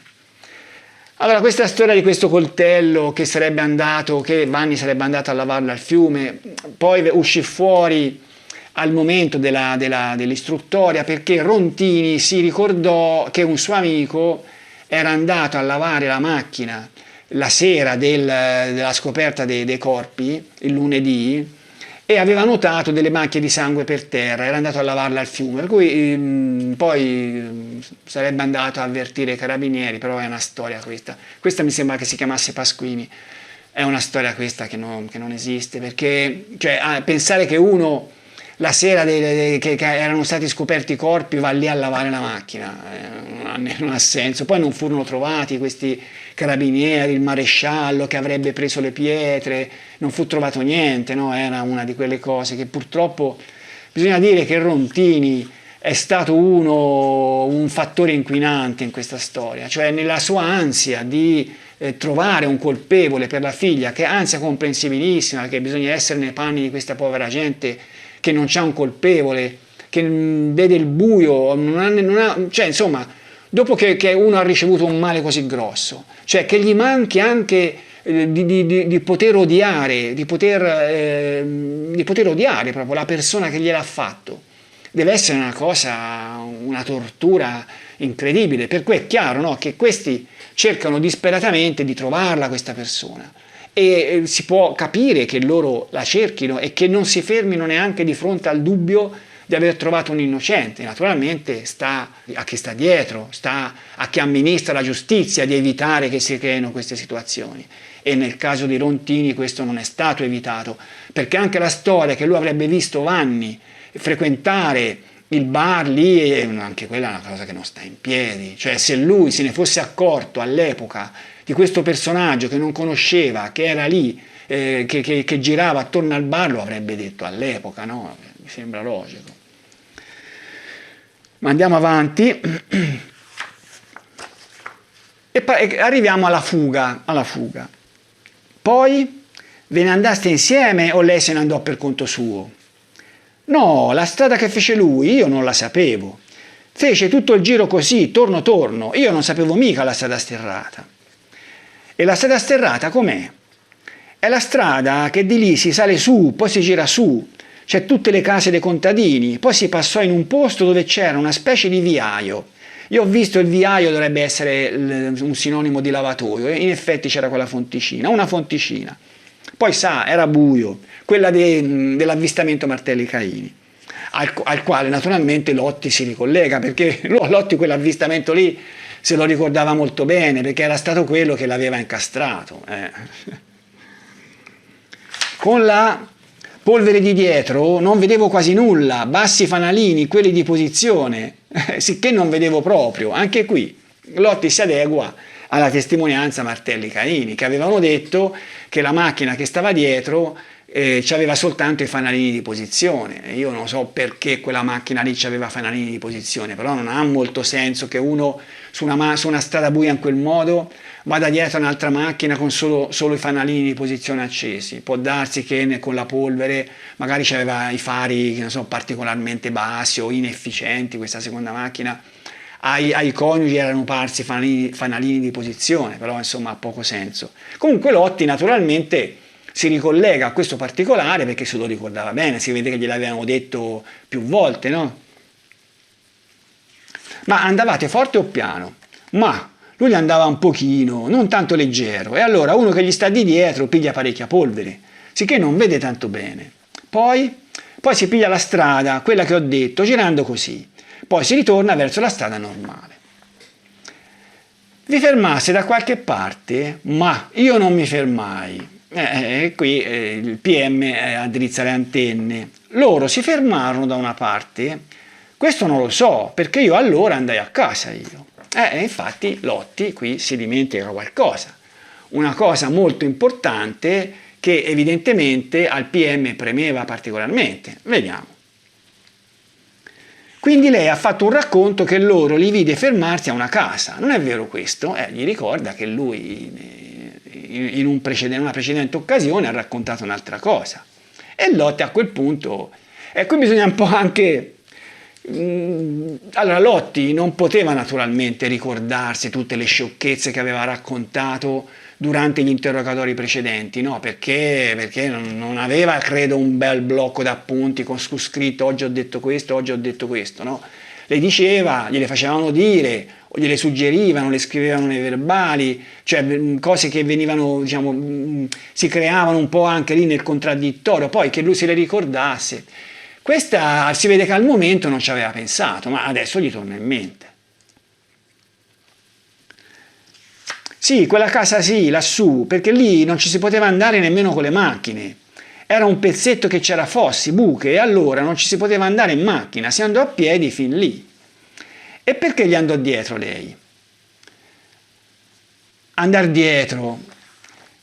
Allora, questa storia di questo coltello che Vanni sarebbe andato a lavarlo al fiume, poi uscì fuori al momento dell'istruttoria perché Rontini si ricordò che un suo amico era andato a lavare la macchina la sera della scoperta dei corpi, il lunedì, e aveva notato delle macchie di sangue per terra, era andato a lavarla al fiume, per cui poi sarebbe andato a avvertire i carabinieri, però è una storia questa mi sembra che si chiamasse Pasquini, è una storia questa che non esiste, perché pensare che uno la sera che erano stati scoperti i corpi va lì a lavare la macchina, non ha senso. Poi non furono trovati questi carabinieri, il maresciallo che avrebbe preso le pietre, non fu trovato niente, no? Era una di quelle cose che purtroppo bisogna dire che Rontini è stato un fattore inquinante in questa storia, cioè nella sua ansia di trovare un colpevole per la figlia, che è ansia comprensibilissima, perché bisogna essere nei panni di questa povera gente che non c'è un colpevole, che vede il buio, cioè insomma, dopo che uno ha ricevuto un male così grosso, cioè che gli manchi anche di poter odiare, di poter odiare proprio la persona che gliel'ha fatto, deve essere una tortura incredibile, per cui è chiaro, no, che questi cercano disperatamente di trovarla questa persona. E si può capire che loro la cerchino e che non si fermino neanche di fronte al dubbio di aver trovato un innocente. Naturalmente sta a chi sta dietro, sta a chi amministra la giustizia di evitare che si creino queste situazioni. E nel caso di Rontini questo non è stato evitato, perché anche la storia che lui avrebbe visto Vanni frequentare il bar lì, anche quella è una cosa che non sta in piedi. Cioè, se lui se ne fosse accorto all'epoca di questo personaggio che non conosceva, che era lì, che girava attorno al bar, lo avrebbe detto all'epoca, no? Mi sembra logico. Ma andiamo avanti e arriviamo alla fuga. Poi ve ne andaste insieme o lei se ne andò per conto suo? No, la strada che fece lui io non la sapevo. Fece tutto il giro così, torno, io non sapevo mica la strada sterrata. E la strada sterrata com'è? È la strada che di lì si sale su, poi si gira su, c'è tutte le case dei contadini, poi si passò in un posto dove c'era una specie di viaio. Io ho visto il viaio, dovrebbe essere un sinonimo di lavatoio, e in effetti c'era quella fonticina, una fonticina. Poi era buio, quella dell'avvistamento Martelli Caini, al quale naturalmente Lotti si ricollega, perché Lotti quell'avvistamento lì se lo ricordava molto bene, perché era stato quello che l'aveva incastrato. Con la polvere di dietro non vedevo quasi nulla, bassi fanalini, quelli di posizione, sicché non vedevo proprio. Anche qui Lotti si adegua alla testimonianza Martelli Caini, che avevano detto che la macchina che stava dietro c'aveva soltanto i fanalini di posizione. Io non so perché quella macchina lì c'aveva fanalini di posizione, però non ha molto senso che uno su una strada buia in quel modo vada dietro un'altra macchina con solo i fanalini di posizione accesi. Può darsi che con la polvere magari c'aveva i fari, che non so, particolarmente bassi o inefficienti, questa seconda macchina. Ai coniugi erano parsi fanalini di posizione, però insomma ha poco senso. Comunque Lotti naturalmente si ricollega a questo particolare perché se lo ricordava bene, si vede che gliel'avevano detto più volte, no? Ma andavate forte o piano? Ma lui andava un pochino, non tanto leggero, e allora uno che gli sta di dietro piglia parecchia polvere, sicché non vede tanto bene. Poi si piglia la strada, quella che ho detto, girando così. Poi si ritorna verso la strada normale. Vi fermasse da qualche parte? Ma io non mi fermai. Qui il PM addrizza le antenne. Loro si fermarono da una parte? Questo non lo so, perché io allora andai a casa io. Infatti Lotti qui si dimentica qualcosa. Una cosa molto importante che evidentemente al PM premeva particolarmente. Vediamo. Quindi lei ha fatto un racconto che loro li vide fermarsi a una casa. Non è vero questo? Gli ricorda che lui in una precedente occasione ha raccontato un'altra cosa. E Lotti a quel punto... E qui bisogna un po' anche... Allora Lotti non poteva naturalmente ricordarsi tutte le sciocchezze che aveva raccontato durante gli interrogatori precedenti, no? Perché non aveva, credo, un bel blocco d'appunti con scritto oggi ho detto questo, no? Le diceva, gliele facevano dire, o gliele suggerivano, le scrivevano nei verbali, cioè cose che venivano, diciamo, si creavano un po' anche lì nel contraddittorio, poi che lui se le ricordasse. Questa si vede che al momento non ci aveva pensato, ma adesso gli torna in mente. Sì, quella casa sì, lassù, perché lì non ci si poteva andare nemmeno con le macchine. Era un pezzetto che c'era fossi, buche, e allora non ci si poteva andare in macchina, si andò a piedi fin lì. E perché gli andò dietro lei? Andar dietro.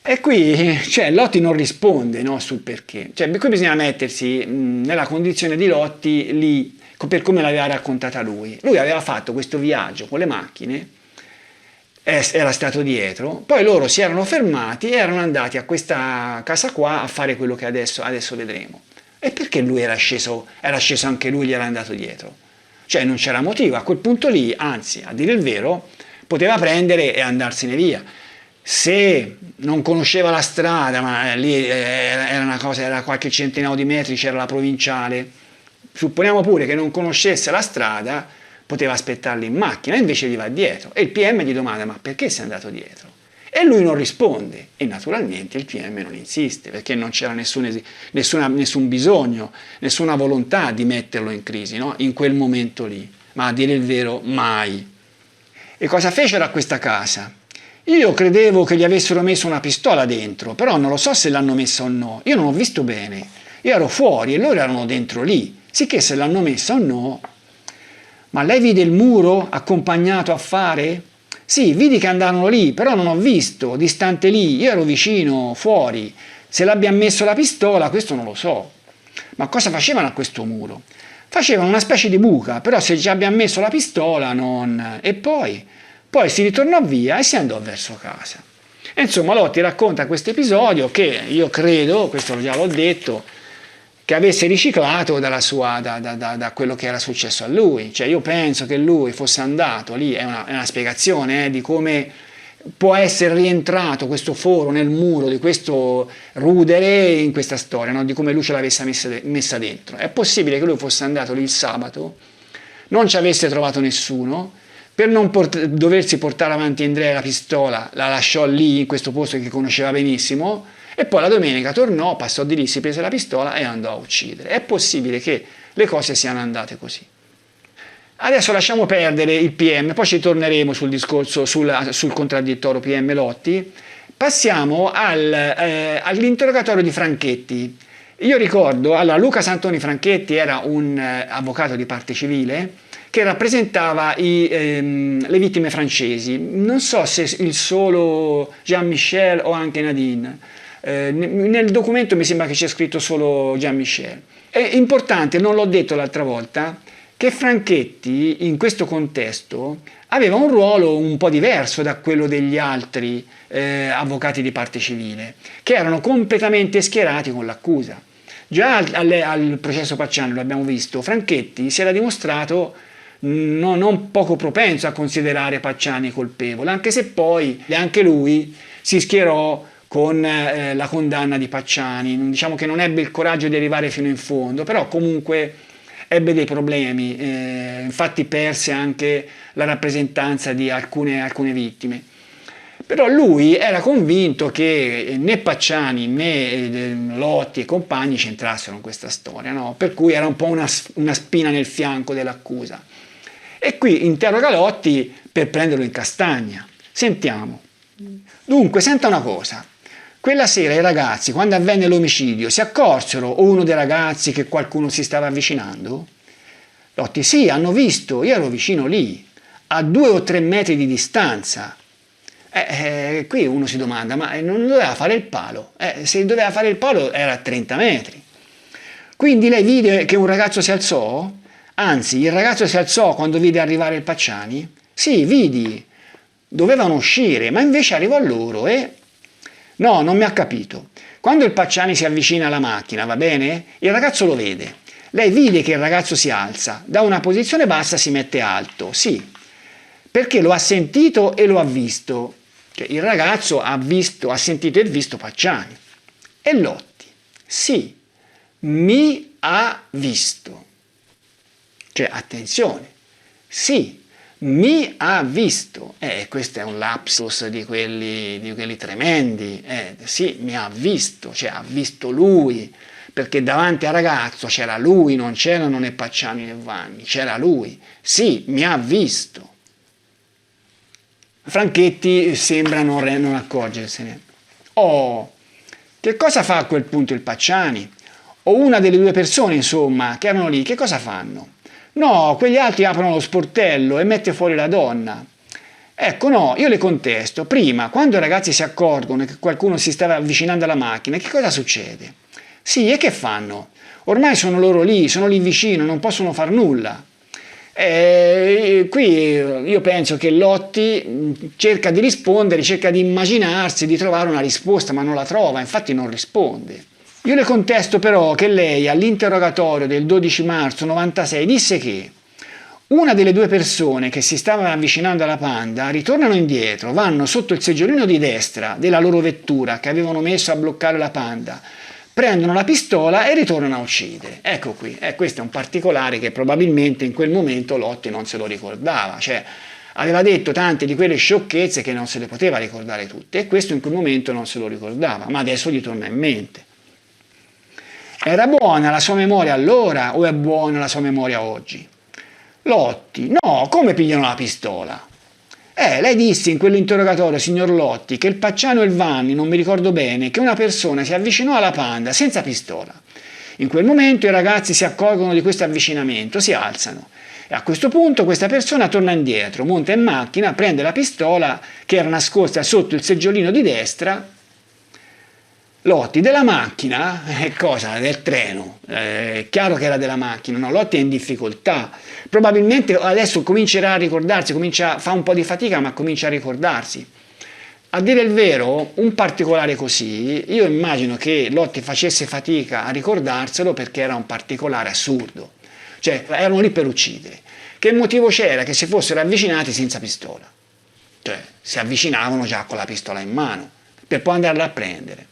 E qui Lotti non risponde, no, sul perché. Qui bisogna mettersi nella condizione di Lotti lì, per come l'aveva raccontata lui. Lui aveva fatto questo viaggio con le macchine, era stato dietro, poi loro si erano fermati e erano andati a questa casa qua a fare quello che adesso vedremo. E perché lui era sceso anche lui, gli era andato dietro? Cioè non c'era motivo, a quel punto lì, anzi, a dire il vero, poteva prendere e andarsene via. Se non conosceva la strada, ma lì era una cosa, era qualche centinaio di metri, c'era la provinciale, supponiamo pure che non conoscesse la strada, poteva aspettarli in macchina, invece gli va dietro. E il PM gli domanda, ma perché sei andato dietro? E lui non risponde, e naturalmente il PM non insiste, perché non c'era nessun bisogno, nessuna volontà di metterlo in crisi, no? In quel momento lì, ma a dire il vero mai. E cosa fecero a questa casa? Io credevo che gli avessero messo una pistola dentro, però non lo so se l'hanno messa o no, io non ho visto bene, io ero fuori e loro erano dentro lì, sicché se l'hanno messa o no. Ma lei vide il muro accompagnato a fare? Sì, vidi che andarono lì, però non ho visto, distante lì, io ero vicino, fuori. Se l'abbia messo la pistola, questo non lo so. Ma cosa facevano a questo muro? Facevano una specie di buca, però se ci abbia messo la pistola, non... E poi si ritornò via e si andò verso casa. E insomma, Lotti racconta questo episodio che io credo, questo già l'ho detto, che avesse riciclato da quello che era successo a lui. Cioè io penso che lui fosse andato lì, è una spiegazione di come può essere rientrato questo foro nel muro di questo rudere in questa storia, no? Di come lui ce l'avesse messa dentro. È possibile che lui fosse andato lì il sabato, non ci avesse trovato nessuno, per non doversi portare avanti Andrea la pistola, la lasciò lì in questo posto che conosceva benissimo, e poi la domenica tornò, passò di lì, si prese la pistola e andò a uccidere. È possibile che le cose siano andate così. Adesso lasciamo perdere il PM, poi ci torneremo sul discorso sul contraddittorio PM Lotti. Passiamo all'interrogatorio di Franchetti. Io ricordo, allora Luca Santoni Franchetti era un avvocato di parte civile che rappresentava le vittime francesi. Non so se il solo Jean-Michel o anche Nadine. Nel documento mi sembra che c'è scritto solo Jean Michel. È importante, non l'ho detto l'altra volta, che Franchetti in questo contesto aveva un ruolo un po' diverso da quello degli altri avvocati di parte civile, che erano completamente schierati con l'accusa. Già al processo Pacciani, lo abbiamo visto, Franchetti si era dimostrato non poco propenso a considerare Pacciani colpevole, anche se poi anche lui si schierò con la condanna di Pacciani. Diciamo che non ebbe il coraggio di arrivare fino in fondo, però comunque ebbe dei problemi, infatti perse anche la rappresentanza di alcune vittime. Però lui era convinto che né Pacciani né Lotti e compagni c'entrassero in questa storia, no? Per cui era un po' una spina nel fianco dell'accusa. E qui interroga Lotti per prenderlo in castagna. Sentiamo. Dunque, senta una cosa. Quella sera i ragazzi, quando avvenne l'omicidio, si accorsero, o uno dei ragazzi, che qualcuno si stava avvicinando? Lotti: sì, hanno visto, io ero vicino lì, a 2 o 3 metri di distanza. Qui uno si domanda, ma non doveva fare il palo? Se doveva fare il palo era a 30 metri. Quindi lei vide che un ragazzo si alzò? Anzi, il ragazzo si alzò quando vide arrivare il Pacciani? Sì, vidi. Dovevano uscire, ma invece arrivò loro e... No, non mi ha capito. Quando il Pacciani si avvicina alla macchina, va bene? Il ragazzo lo vede. Lei vide che il ragazzo si alza, da una posizione bassa si mette alto, sì, perché lo ha sentito e lo ha visto. Cioè, il ragazzo ha sentito e visto Pacciani. E Lotti: sì, mi ha visto. Cioè, attenzione, sì, mi ha visto. Questo è un lapsus di quelli tremendi. Sì, mi ha visto, cioè ha visto lui, perché davanti al ragazzo c'era lui, non c'erano né Pacciani né Vanni, c'era lui. Sì, mi ha visto. Franchetti sembra non accorgersene. Oh, che cosa fa a quel punto il Pacciani? O una delle 2 persone, insomma, che erano lì, che cosa fanno? No, quegli altri aprono lo sportello e mette fuori la donna. Ecco, no, io le contesto. Prima, quando i ragazzi si accorgono che qualcuno si stava avvicinando alla macchina, che cosa succede? Sì, e che fanno? Ormai sono loro lì, sono lì vicino, non possono far nulla. Qui io penso che Lotti cerca di rispondere, cerca di immaginarsi, di trovare una risposta, ma non la trova, infatti non risponde. Io le contesto però che lei all'interrogatorio del 12 marzo 96 disse che una delle 2 persone che si stavano avvicinando alla Panda ritornano indietro, vanno sotto il seggiolino di destra della loro vettura che avevano messo a bloccare la Panda, prendono la pistola e ritornano a uccidere. Ecco qui, questo è un particolare che probabilmente in quel momento Lotti non se lo ricordava, cioè aveva detto tante di quelle sciocchezze che non se le poteva ricordare tutte e questo in quel momento non se lo ricordava, ma adesso gli torna in mente. Era buona la sua memoria allora o è buona la sua memoria oggi? Lotti: no, come pigliano la pistola? Lei disse in quell'interrogatorio, signor Lotti, che il Pacciano e il Vanni, non mi ricordo bene, che una persona si avvicinò alla Panda senza pistola. In quel momento i ragazzi si accorgono di questo avvicinamento, si alzano. E a questo punto questa persona torna indietro, monta in macchina, prende la pistola che era nascosta sotto il seggiolino di destra. Lotti: della macchina? Cosa? Del treno. È chiaro che era della macchina, no? Lotti è in difficoltà. Probabilmente adesso comincerà a ricordarsi, fa un po' di fatica, ma comincia a ricordarsi. A dire il vero, un particolare così, io immagino che Lotti facesse fatica a ricordarselo perché era un particolare assurdo. Cioè, erano lì per uccidere. Che motivo c'era? Che si fossero avvicinati senza pistola. Cioè, si avvicinavano già con la pistola in mano, per poi andarla a prendere.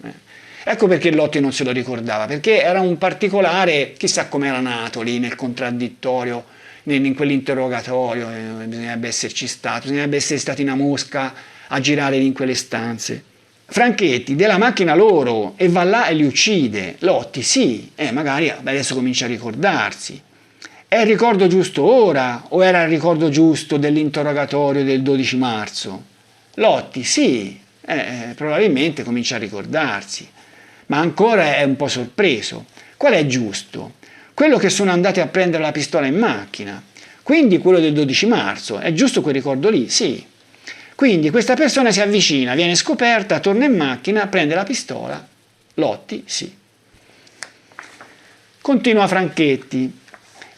Ecco perché Lotti non se lo ricordava, perché era un particolare, chissà come era nato lì nel contraddittorio, in quell'interrogatorio, bisognerebbe esserci stato, bisognerebbe essere stati una mosca a girare in quelle stanze. Franchetti: della macchina loro, e va là e li uccide. Lotti: sì, magari adesso comincia a ricordarsi. È il ricordo giusto ora o era il ricordo giusto dell'interrogatorio del 12 marzo? Lotti: sì, probabilmente comincia a ricordarsi. Ma ancora è un po' sorpreso. Qual è giusto? Quello che sono andati a prendere la pistola in macchina. Quindi quello del 12 marzo. È giusto quel ricordo lì? Sì. Quindi questa persona si avvicina, viene scoperta, torna in macchina, prende la pistola Lotti sì. Continua Franchetti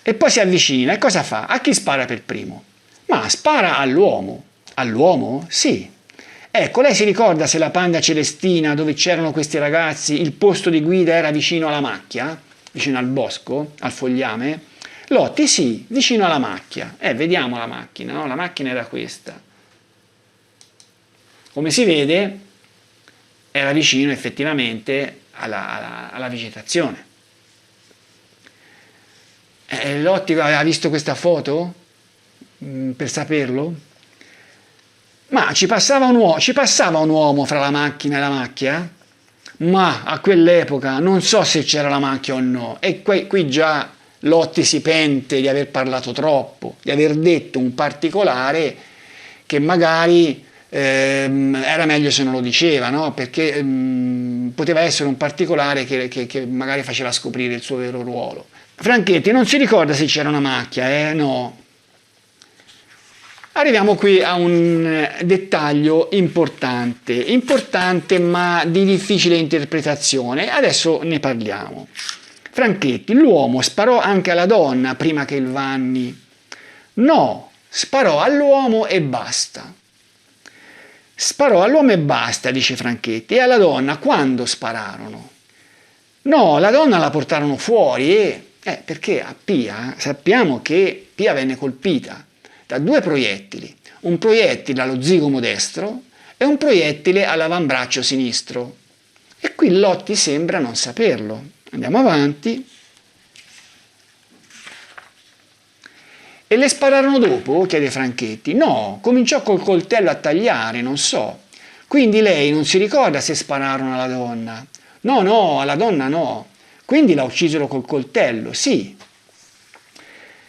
e poi si avvicina e cosa fa? A chi spara per primo? Ma spara all'uomo. All'uomo? Sì. Ecco, lei si ricorda se la Panda Celestina, dove c'erano questi ragazzi, il posto di guida era vicino alla macchia? Vicino al bosco? Al fogliame? Lotti sì, vicino alla macchia. Vediamo la macchina, no? La macchina era questa. Come si vede, era vicino effettivamente alla vegetazione. Lotti aveva visto questa foto? Per saperlo? Ma ci passava un uomo fra la macchina e la macchia? Ma a quell'epoca non so se c'era la macchia o no. E qui già Lotti si pente di aver parlato troppo, di aver detto un particolare che magari era meglio se non lo diceva, no? Perché poteva essere un particolare che magari faceva scoprire il suo vero ruolo. Franchetti non si ricorda se c'era una macchia, no. Arriviamo qui a un dettaglio importante ma di difficile interpretazione. Adesso ne parliamo. Franchetti, l'uomo sparò anche alla donna prima che il Vanni? No, sparò all'uomo e basta. Sparò all'uomo e basta, dice Franchetti. E alla donna quando spararono? No, la donna la portarono fuori perché a Pia sappiamo che Pia venne colpita da 2 proiettili, un proiettile allo zigomo destro e un proiettile all'avambraccio sinistro. E qui Lotti sembra non saperlo. Andiamo avanti. E le spararono dopo? Chiede Franchetti. No, cominciò col coltello a tagliare, non so. Quindi lei non si ricorda se spararono alla donna. No, alla donna no. Quindi la uccisero col coltello, sì.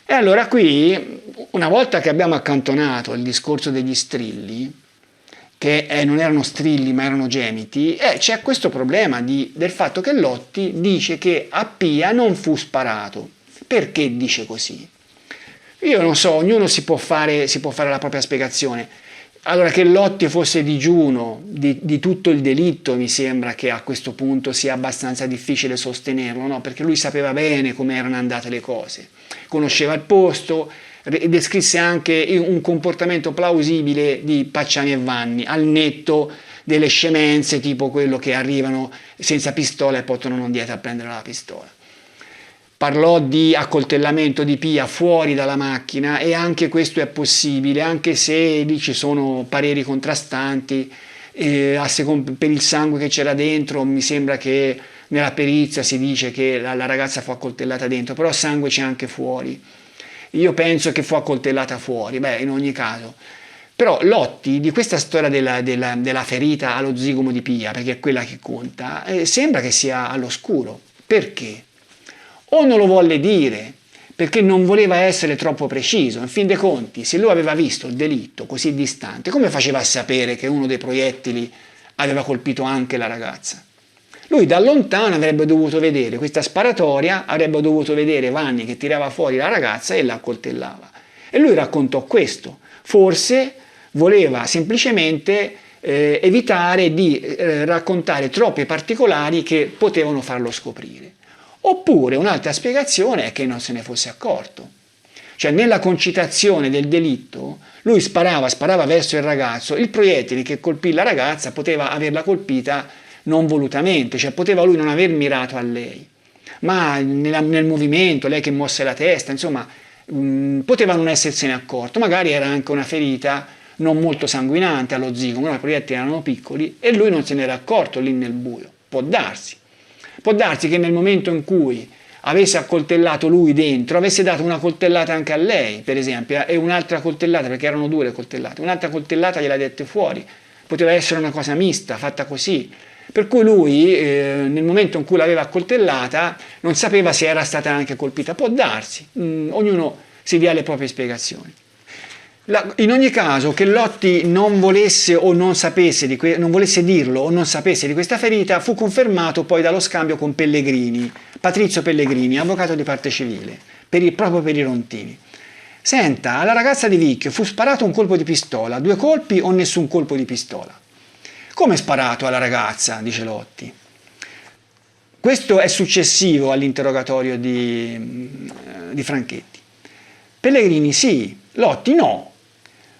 E allora qui, una volta che abbiamo accantonato il discorso degli strilli, che non erano strilli ma erano gemiti, c'è questo problema del fatto che Lotti dice che a Pia non fu sparato. Perché dice così? Io non so, ognuno si può fare la propria spiegazione. Allora, che Lotti fosse digiuno di tutto il delitto, mi sembra che a questo punto sia abbastanza difficile sostenerlo, no? Perché lui sapeva bene come erano andate le cose, conosceva il posto, descrisse anche un comportamento plausibile di Pacciani e Vanni, al netto delle scemenze tipo quello che arrivano senza pistola e poi tornano indietro a prendere la pistola. Parlò di accoltellamento di Pia fuori dalla macchina e anche questo è possibile, anche se lì ci sono pareri contrastanti, per il sangue che c'era dentro mi sembra che nella perizia si dice che la ragazza fu accoltellata dentro, però sangue c'è anche fuori. Io penso che fu accoltellata fuori, in ogni caso. Però Lotti, di questa storia della ferita allo zigomo di Pia, perché è quella che conta, sembra che sia all'oscuro. Perché? O non lo volle dire, perché non voleva essere troppo preciso. In fin dei conti, se lui aveva visto il delitto così distante, come faceva a sapere che uno dei proiettili aveva colpito anche la ragazza? Lui da lontano avrebbe dovuto vedere questa sparatoria, avrebbe dovuto vedere Vanni che tirava fuori la ragazza e la accoltellava. E lui raccontò questo. Forse voleva semplicemente evitare di raccontare troppi particolari che potevano farlo scoprire. Oppure un'altra spiegazione è che non se ne fosse accorto. Cioè nella concitazione del delitto lui sparava verso il ragazzo, il proiettile che colpì la ragazza poteva averla colpita non volutamente, cioè poteva lui non aver mirato a lei, ma nel movimento, lei che mosse la testa, insomma, poteva non essersene accorto, magari era anche una ferita non molto sanguinante allo zigomo, no? I proiettili erano piccoli e lui non se n'era accorto lì nel buio, può darsi. Può darsi che nel momento in cui avesse accoltellato lui dentro, avesse dato una coltellata anche a lei, per esempio, e un'altra coltellata, perché erano 2 le coltellate, un'altra coltellata gliela dette fuori, poteva essere una cosa mista, fatta così. Per cui lui, nel momento in cui l'aveva accoltellata, non sapeva se era stata anche colpita. Può darsi, ognuno si dia le proprie spiegazioni. In ogni caso, che Lotti non volesse o non sapesse non volesse dirlo o non sapesse di questa ferita fu confermato poi dallo scambio con Pellegrini, Patrizio Pellegrini, avvocato di parte civile, proprio per i Rontini. Senta, alla ragazza di Vicchio fu sparato un colpo di pistola, 2 colpi o nessun colpo di pistola? Come sparato alla ragazza? Dice Lotti. Questo è successivo all'interrogatorio di Franchetti. Pellegrini sì, Lotti no.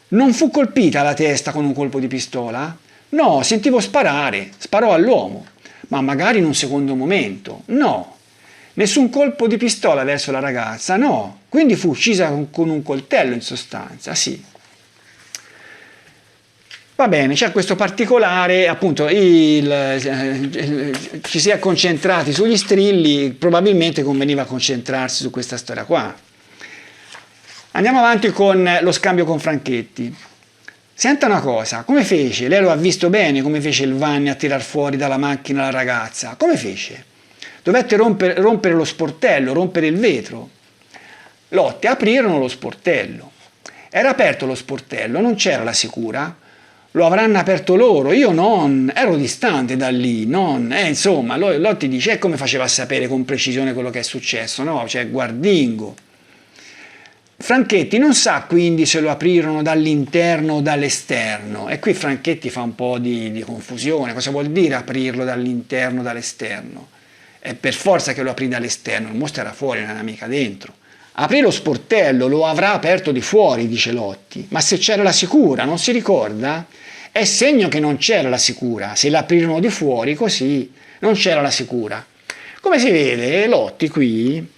Non fu colpita la testa con un colpo di pistola? No, sentivo sparare, sparò all'uomo, ma magari in un secondo momento. No. Nessun colpo di pistola verso la ragazza? No. Quindi fu uccisa con un coltello in sostanza? Sì. Va bene, c'è questo particolare, appunto, ci si è concentrati sugli strilli, probabilmente conveniva concentrarsi su questa storia qua. Andiamo avanti con lo scambio con Franchetti. Senta una cosa, come fece? Lei lo ha visto bene come fece il Vanni a tirar fuori dalla macchina la ragazza? Come fece? Dovette rompere lo sportello, rompere il vetro. Lotti aprirono lo sportello. Era aperto lo sportello, non c'era la sicura. Lo avranno aperto loro, io non, ero distante da lì, non, insomma, Lotti dice, come faceva a sapere con precisione quello che è successo? No, cioè guardingo. Franchetti non sa quindi se lo aprirono dall'interno o dall'esterno, e qui Franchetti fa un po' di confusione, cosa vuol dire aprirlo dall'interno o dall'esterno? È per forza che lo aprì dall'esterno, il mostro era fuori, non era mica dentro. Aprì lo sportello, lo avrà aperto di fuori, dice Lotti, ma se c'era la sicura, non si ricorda? È segno che non c'era la sicura, se l'aprirono di fuori così non c'era la sicura. Come si vede, Lotti qui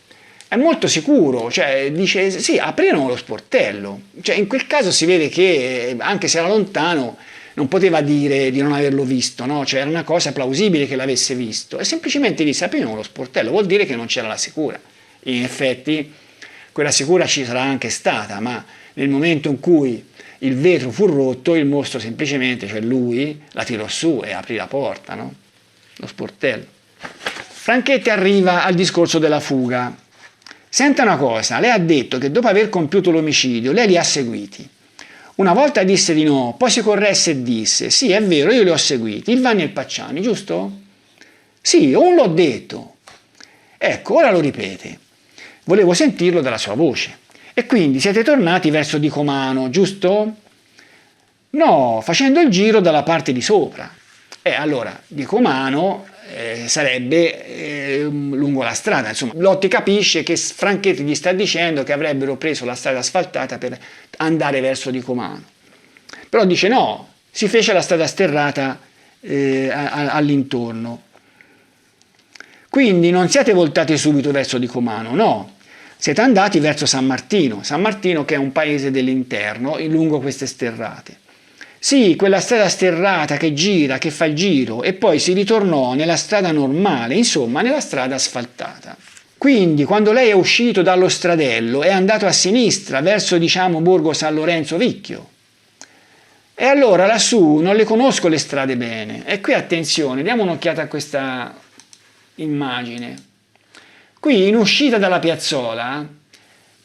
è molto sicuro, cioè dice sì, aprirono lo sportello, cioè in quel caso si vede che anche se era lontano non poteva dire di non averlo visto, no? Cioè era una cosa plausibile che l'avesse visto, e semplicemente disse aprirono lo sportello, vuol dire che non c'era la sicura. In effetti quella sicura ci sarà anche stata, ma nel momento in cui il vetro fu rotto, il mostro semplicemente, cioè lui, la tirò su e aprì la porta, no? Lo sportello. Franchetti arriva al discorso della fuga. Senta una cosa, lei ha detto che dopo aver compiuto l'omicidio, lei li ha seguiti. Una volta disse di no, poi si corresse e disse, sì è vero, io li ho seguiti, il Vanni e il Pacciani, giusto? Sì, non l'ho detto. Ecco, ora lo ripete. Volevo sentirlo dalla sua voce. E quindi siete tornati verso Dicomano, giusto? No, facendo il giro dalla parte di sopra. Allora, Dicomano sarebbe lungo la strada. Insomma, Lotti capisce che Franchetti gli sta dicendo che avrebbero preso la strada asfaltata per andare verso Dicomano. Però dice no, si fece la strada sterrata all'intorno. Quindi non siete voltati subito verso Dicomano, no. Siete andati verso San Martino che è un paese dell'interno, lungo queste sterrate. Sì, quella strada sterrata che gira, che fa il giro, e poi si ritornò nella strada normale, insomma nella strada asfaltata. Quindi quando lei è uscito dallo stradello è andato a sinistra verso, diciamo, Borgo San Lorenzo Vicchio. E allora lassù non le conosco le strade bene. E qui attenzione, diamo un'occhiata a questa immagine. Qui in uscita dalla piazzola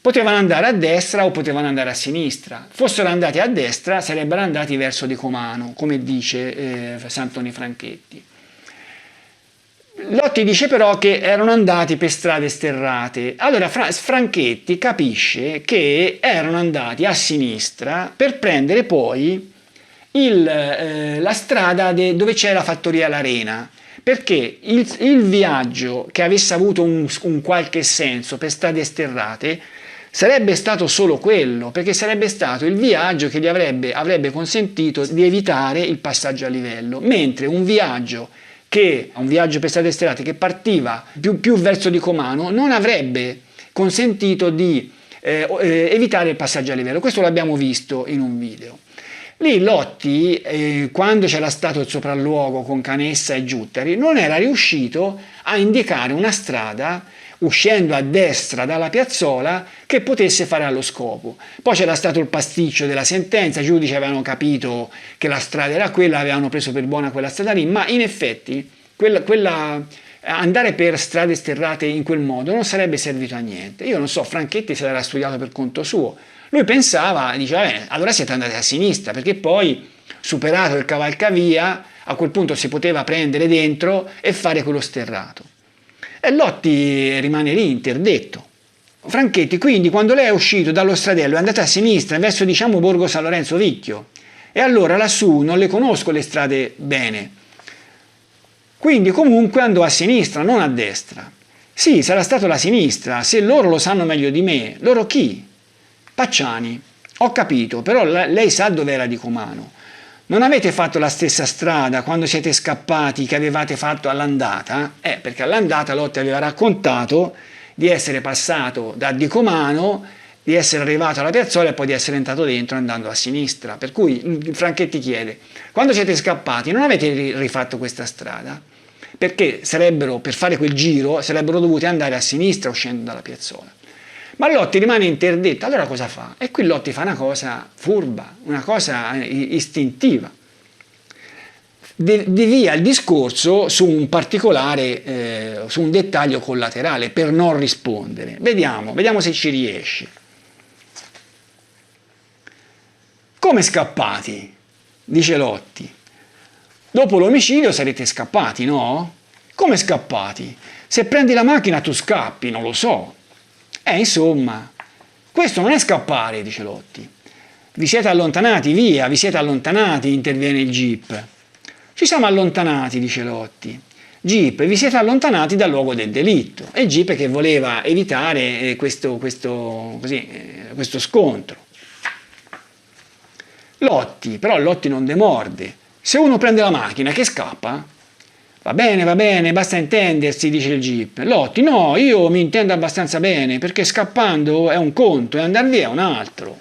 potevano andare a destra o potevano andare a sinistra. Fossero andati a destra sarebbero andati verso Dicomano, come dice Santoni Franchetti. Lotti dice però che erano andati per strade sterrate. Allora Franchetti capisce che erano andati a sinistra per prendere poi la strada dove c'è la fattoria L'Arena. Perché il viaggio che avesse avuto un qualche senso per strade sterrate sarebbe stato solo quello, perché sarebbe stato il viaggio che gli avrebbe consentito di evitare il passaggio a livello, mentre un viaggio per strade sterrate che partiva più verso Dicomano non avrebbe consentito di evitare il passaggio a livello. Questo l'abbiamo visto in un video. Lì Lotti, quando c'era stato il sopralluogo con Canessa e Giuttari, non era riuscito a indicare una strada uscendo a destra dalla piazzola che potesse fare allo scopo. Poi c'era stato il pasticcio della sentenza, i giudici avevano capito che la strada era quella, avevano preso per buona quella strada lì, ma in effetti andare per strade sterrate in quel modo non sarebbe servito a niente. Io non so, Franchetti se l'era studiato per conto suo. Lui pensava, diceva, allora siete andati a sinistra, perché poi, superato il cavalcavia, a quel punto si poteva prendere dentro e fare quello sterrato. E Lotti rimane lì, interdetto. Franchetti, quindi, quando lei è uscito dallo stradello è andata a sinistra, verso, diciamo, Borgo San Lorenzo Vicchio. E allora lassù non le conosco le strade bene. Quindi comunque andò a sinistra, non a destra. Sì, sarà stato la sinistra, se loro lo sanno meglio di me. Loro chi? Pacciani. Ho capito, però lei sa dove era Dicomano. Non avete fatto la stessa strada quando siete scappati che avevate fatto all'andata? Perché all'andata Lotti aveva raccontato di essere passato da Dicomano, di essere arrivato alla piazzola e poi di essere entrato dentro andando a sinistra. Per cui Franchetti chiede, quando siete scappati non avete rifatto questa strada? Perché per fare quel giro, sarebbero dovuti andare a sinistra uscendo dalla piazzola. Ma Lotti rimane interdetto, allora cosa fa? E qui Lotti fa una cosa furba, una cosa istintiva. Devia il discorso su un particolare, su un dettaglio collaterale per non rispondere. Vediamo se ci riesce. Come scappati? Dice Lotti. Dopo l'omicidio sarete scappati, no? Come scappati? Se prendi la macchina tu scappi, non lo so. Insomma, questo non è scappare, dice Lotti. Vi siete allontanati, via, vi siete allontanati, interviene il GIP. Ci siamo allontanati, dice Lotti. GIP, vi siete allontanati dal luogo del delitto. È il GIP che voleva evitare questo scontro. Però Lotti non demorde. Se uno prende la macchina, che scappa? Va bene, basta intendersi, dice il GIP. Lotti, no, io mi intendo abbastanza bene, perché scappando è un conto e andare via è un altro.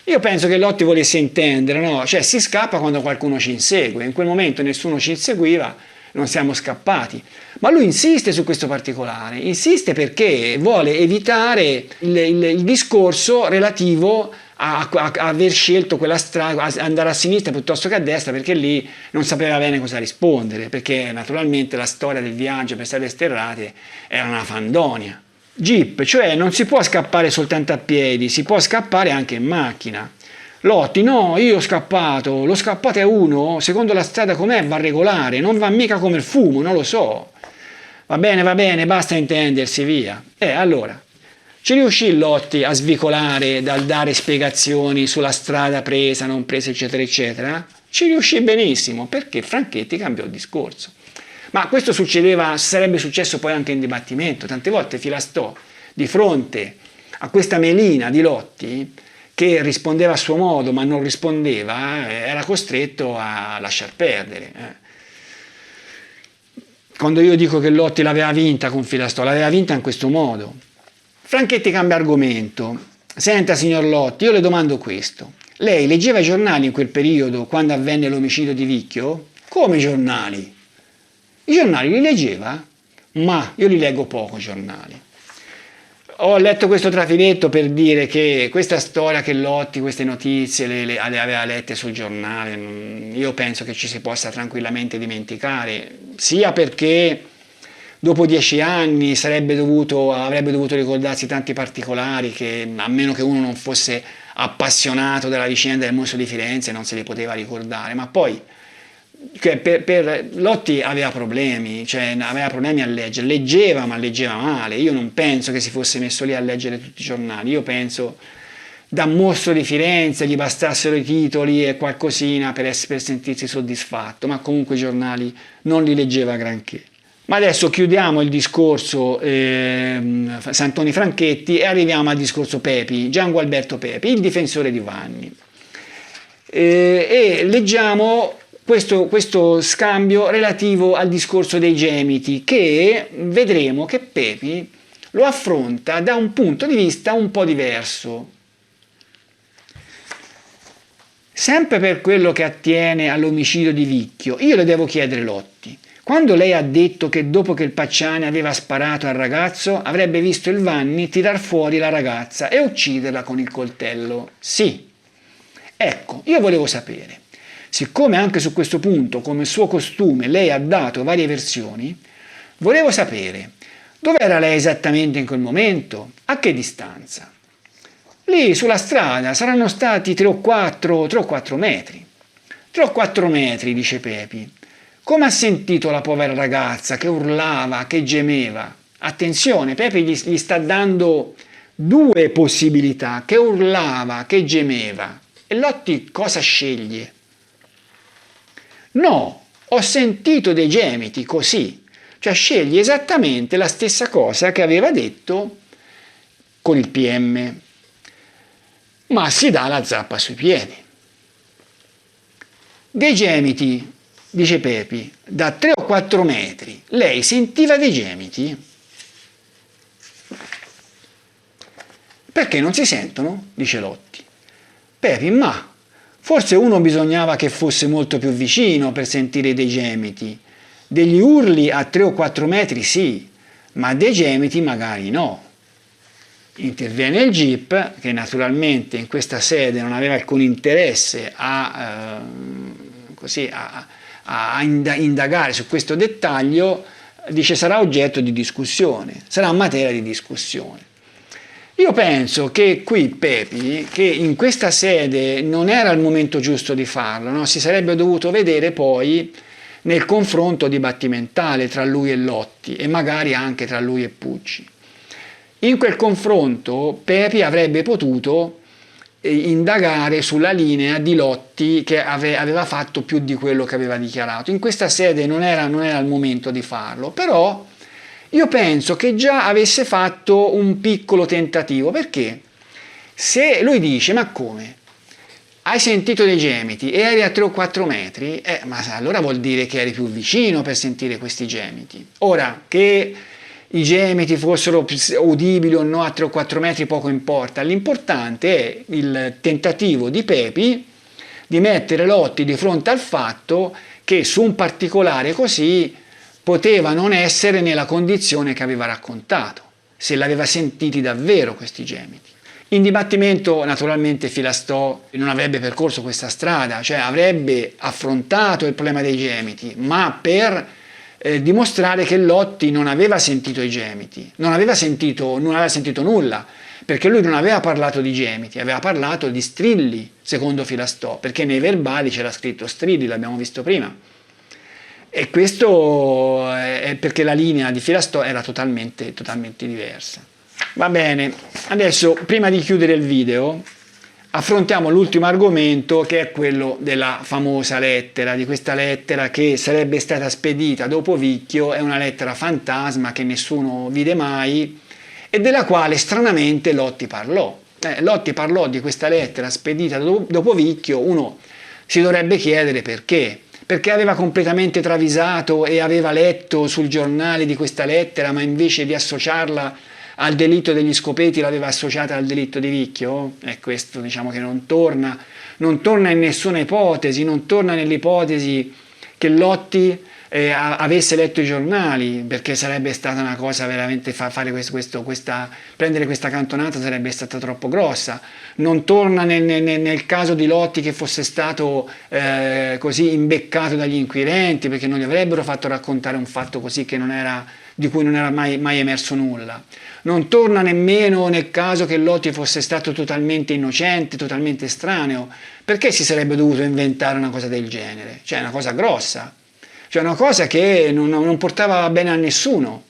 Io penso che Lotti volesse intendere, no? Cioè si scappa quando qualcuno ci insegue, in quel momento nessuno ci inseguiva, non siamo scappati. Ma lui insiste su questo particolare, insiste perché vuole evitare il discorso relativo a aver scelto quella strada, andare a sinistra piuttosto che a destra, perché lì non sapeva bene cosa rispondere, perché naturalmente la storia del viaggio per strade sterrate era una fandonia. GIP, cioè non si può scappare soltanto a piedi, si può scappare anche in macchina. Lotti, no, io ho scappato, lo scappato è uno, secondo la strada com'è va regolare, non va mica come il fumo, non lo so. Va bene, basta intendersi, via. Allora, ci riuscì Lotti a svicolare dal dare spiegazioni sulla strada presa, non presa, eccetera, eccetera? Ci riuscì benissimo, perché Franchetti cambiò il discorso. Ma questo sarebbe successo poi anche in dibattimento. Tante volte Filastò, di fronte a questa melina di Lotti, che rispondeva a suo modo ma non rispondeva, era costretto a lasciar perdere. Quando io dico che Lotti l'aveva vinta con Filastò, l'aveva vinta in questo modo. Franchetti cambia argomento. Senta, signor Lotti, io le domando questo. Lei leggeva i giornali in quel periodo, quando avvenne l'omicidio di Vicchio? Come giornali? I giornali li leggeva? Ma io li leggo poco, i giornali. Ho letto questo trafiletto per dire che questa storia che Lotti, queste notizie le aveva lette sul giornale, io penso che ci si possa tranquillamente dimenticare, sia perché dopo 10 anni avrebbe dovuto ricordarsi tanti particolari che, a meno che uno non fosse appassionato della vicenda del Mostro di Firenze, non se li poteva ricordare, ma poi per Lotti aveva problemi a leggere, leggeva ma leggeva male. Io non penso che si fosse messo lì a leggere tutti i giornali, io penso da Mostro di Firenze gli bastassero i titoli e qualcosina per sentirsi soddisfatto, ma comunque i giornali non li leggeva granché. Ma adesso chiudiamo il discorso Santoni Franchetti e arriviamo al discorso Pepi, Giangualberto Pepi, il difensore di Vanni, e leggiamo questo scambio relativo al discorso dei gemiti, che vedremo che Pepi lo affronta da un punto di vista un po' diverso. Sempre per quello che attiene all'omicidio di Vicchio, io le devo chiedere, Lotti, quando lei ha detto che dopo che il Pacciani aveva sparato al ragazzo avrebbe visto il Vanni tirar fuori la ragazza e ucciderla con il coltello? Sì. Ecco, io volevo sapere, siccome anche su questo punto, come suo costume, lei ha dato varie versioni, volevo sapere dove era lei esattamente in quel momento, a che distanza. Lì sulla strada saranno stati 3 o 4 metri. 3 o 4 metri, dice Pepi. Come ha sentito la povera ragazza che urlava, che gemeva? Attenzione, Pepi gli sta dando 2 possibilità, che urlava, che gemeva. E Lotti cosa sceglie? No, Ho sentito dei gemiti così, cioè scegli esattamente la stessa cosa che aveva detto con il PM, ma si dà la zappa sui piedi. Dei gemiti, dice Pepi, da 3 o 4 metri, lei sentiva dei gemiti? Perché non si sentono? Dice Lotti. Pepi, ma forse uno bisognava che fosse molto più vicino per sentire dei gemiti. Degli urli a 3 o 4 metri sì, ma dei gemiti magari no. Interviene il GIP, che naturalmente in questa sede non aveva alcun interesse a indagare su questo dettaglio, dice sarà oggetto di discussione, sarà materia di discussione. Io penso che qui Pepi, che in questa sede non era il momento giusto di farlo, no? Si sarebbe dovuto vedere poi nel confronto dibattimentale tra lui e Lotti e magari anche tra lui e Pucci. In quel confronto Pepi avrebbe potuto indagare sulla linea di Lotti, che aveva fatto più di quello che aveva dichiarato. In questa sede non era il momento di farlo, però io penso che già avesse fatto un piccolo tentativo, perché se lui dice ma come? Hai sentito dei gemiti e eri a 3 o 4 metri, ma allora vuol dire che eri più vicino per sentire questi gemiti. Ora, che i gemiti fossero udibili o no a 3 o 4 metri poco importa, l'importante è il tentativo di Pepi di mettere Lotti di fronte al fatto che su un particolare così poteva non essere nella condizione che aveva raccontato, se l'aveva sentiti davvero questi gemiti. In dibattimento naturalmente Filastò non avrebbe percorso questa strada, cioè avrebbe affrontato il problema dei gemiti, ma per dimostrare che Lotti non aveva sentito i gemiti, non aveva sentito nulla, perché lui non aveva parlato di gemiti, aveva parlato di strilli, secondo Filastò, perché nei verbali c'era scritto strilli, l'abbiamo visto prima. E questo è perché la linea di Filastò era totalmente diversa. Va bene, adesso prima di chiudere il video affrontiamo l'ultimo argomento, che è quello della famosa lettera, di questa lettera che sarebbe stata spedita dopo Vicchio, è una lettera fantasma che nessuno vide mai e della quale stranamente Lotti parlò. Lotti parlò di questa lettera spedita dopo Vicchio, uno si dovrebbe chiedere perché. Perché aveva completamente travisato e aveva letto sul giornale di questa lettera, ma invece di associarla al delitto degli Scopeti l'aveva associata al delitto di Vicchio? E questo diciamo che non torna in nessuna ipotesi, non torna nell'ipotesi che Lotti avesse letto i giornali, perché sarebbe stata una cosa veramente prendere questa cantonata sarebbe stata troppo grossa. Non torna nel caso di Lotti che fosse stato così imbeccato dagli inquirenti, perché non gli avrebbero fatto raccontare un fatto così di cui non era mai emerso nulla. Non torna nemmeno nel caso che Lotti fosse stato totalmente innocente, totalmente estraneo. Perché si sarebbe dovuto inventare una cosa del genere? Cioè una cosa grossa, cioè una cosa che non portava bene a nessuno.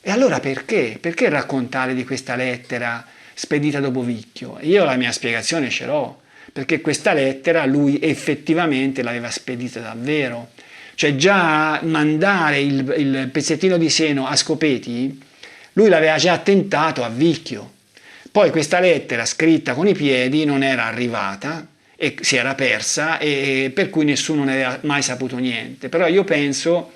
E allora perché? Perché raccontare di questa lettera spedita dopo Vicchio? Io la mia spiegazione ce l'ho, perché questa lettera lui effettivamente l'aveva spedita davvero. Cioè già mandare il pezzettino di seno a Scopeti, lui l'aveva già tentato a Vicchio. Poi questa lettera scritta con i piedi non era arrivata e si era persa, e per cui nessuno ne aveva mai saputo niente. Però io penso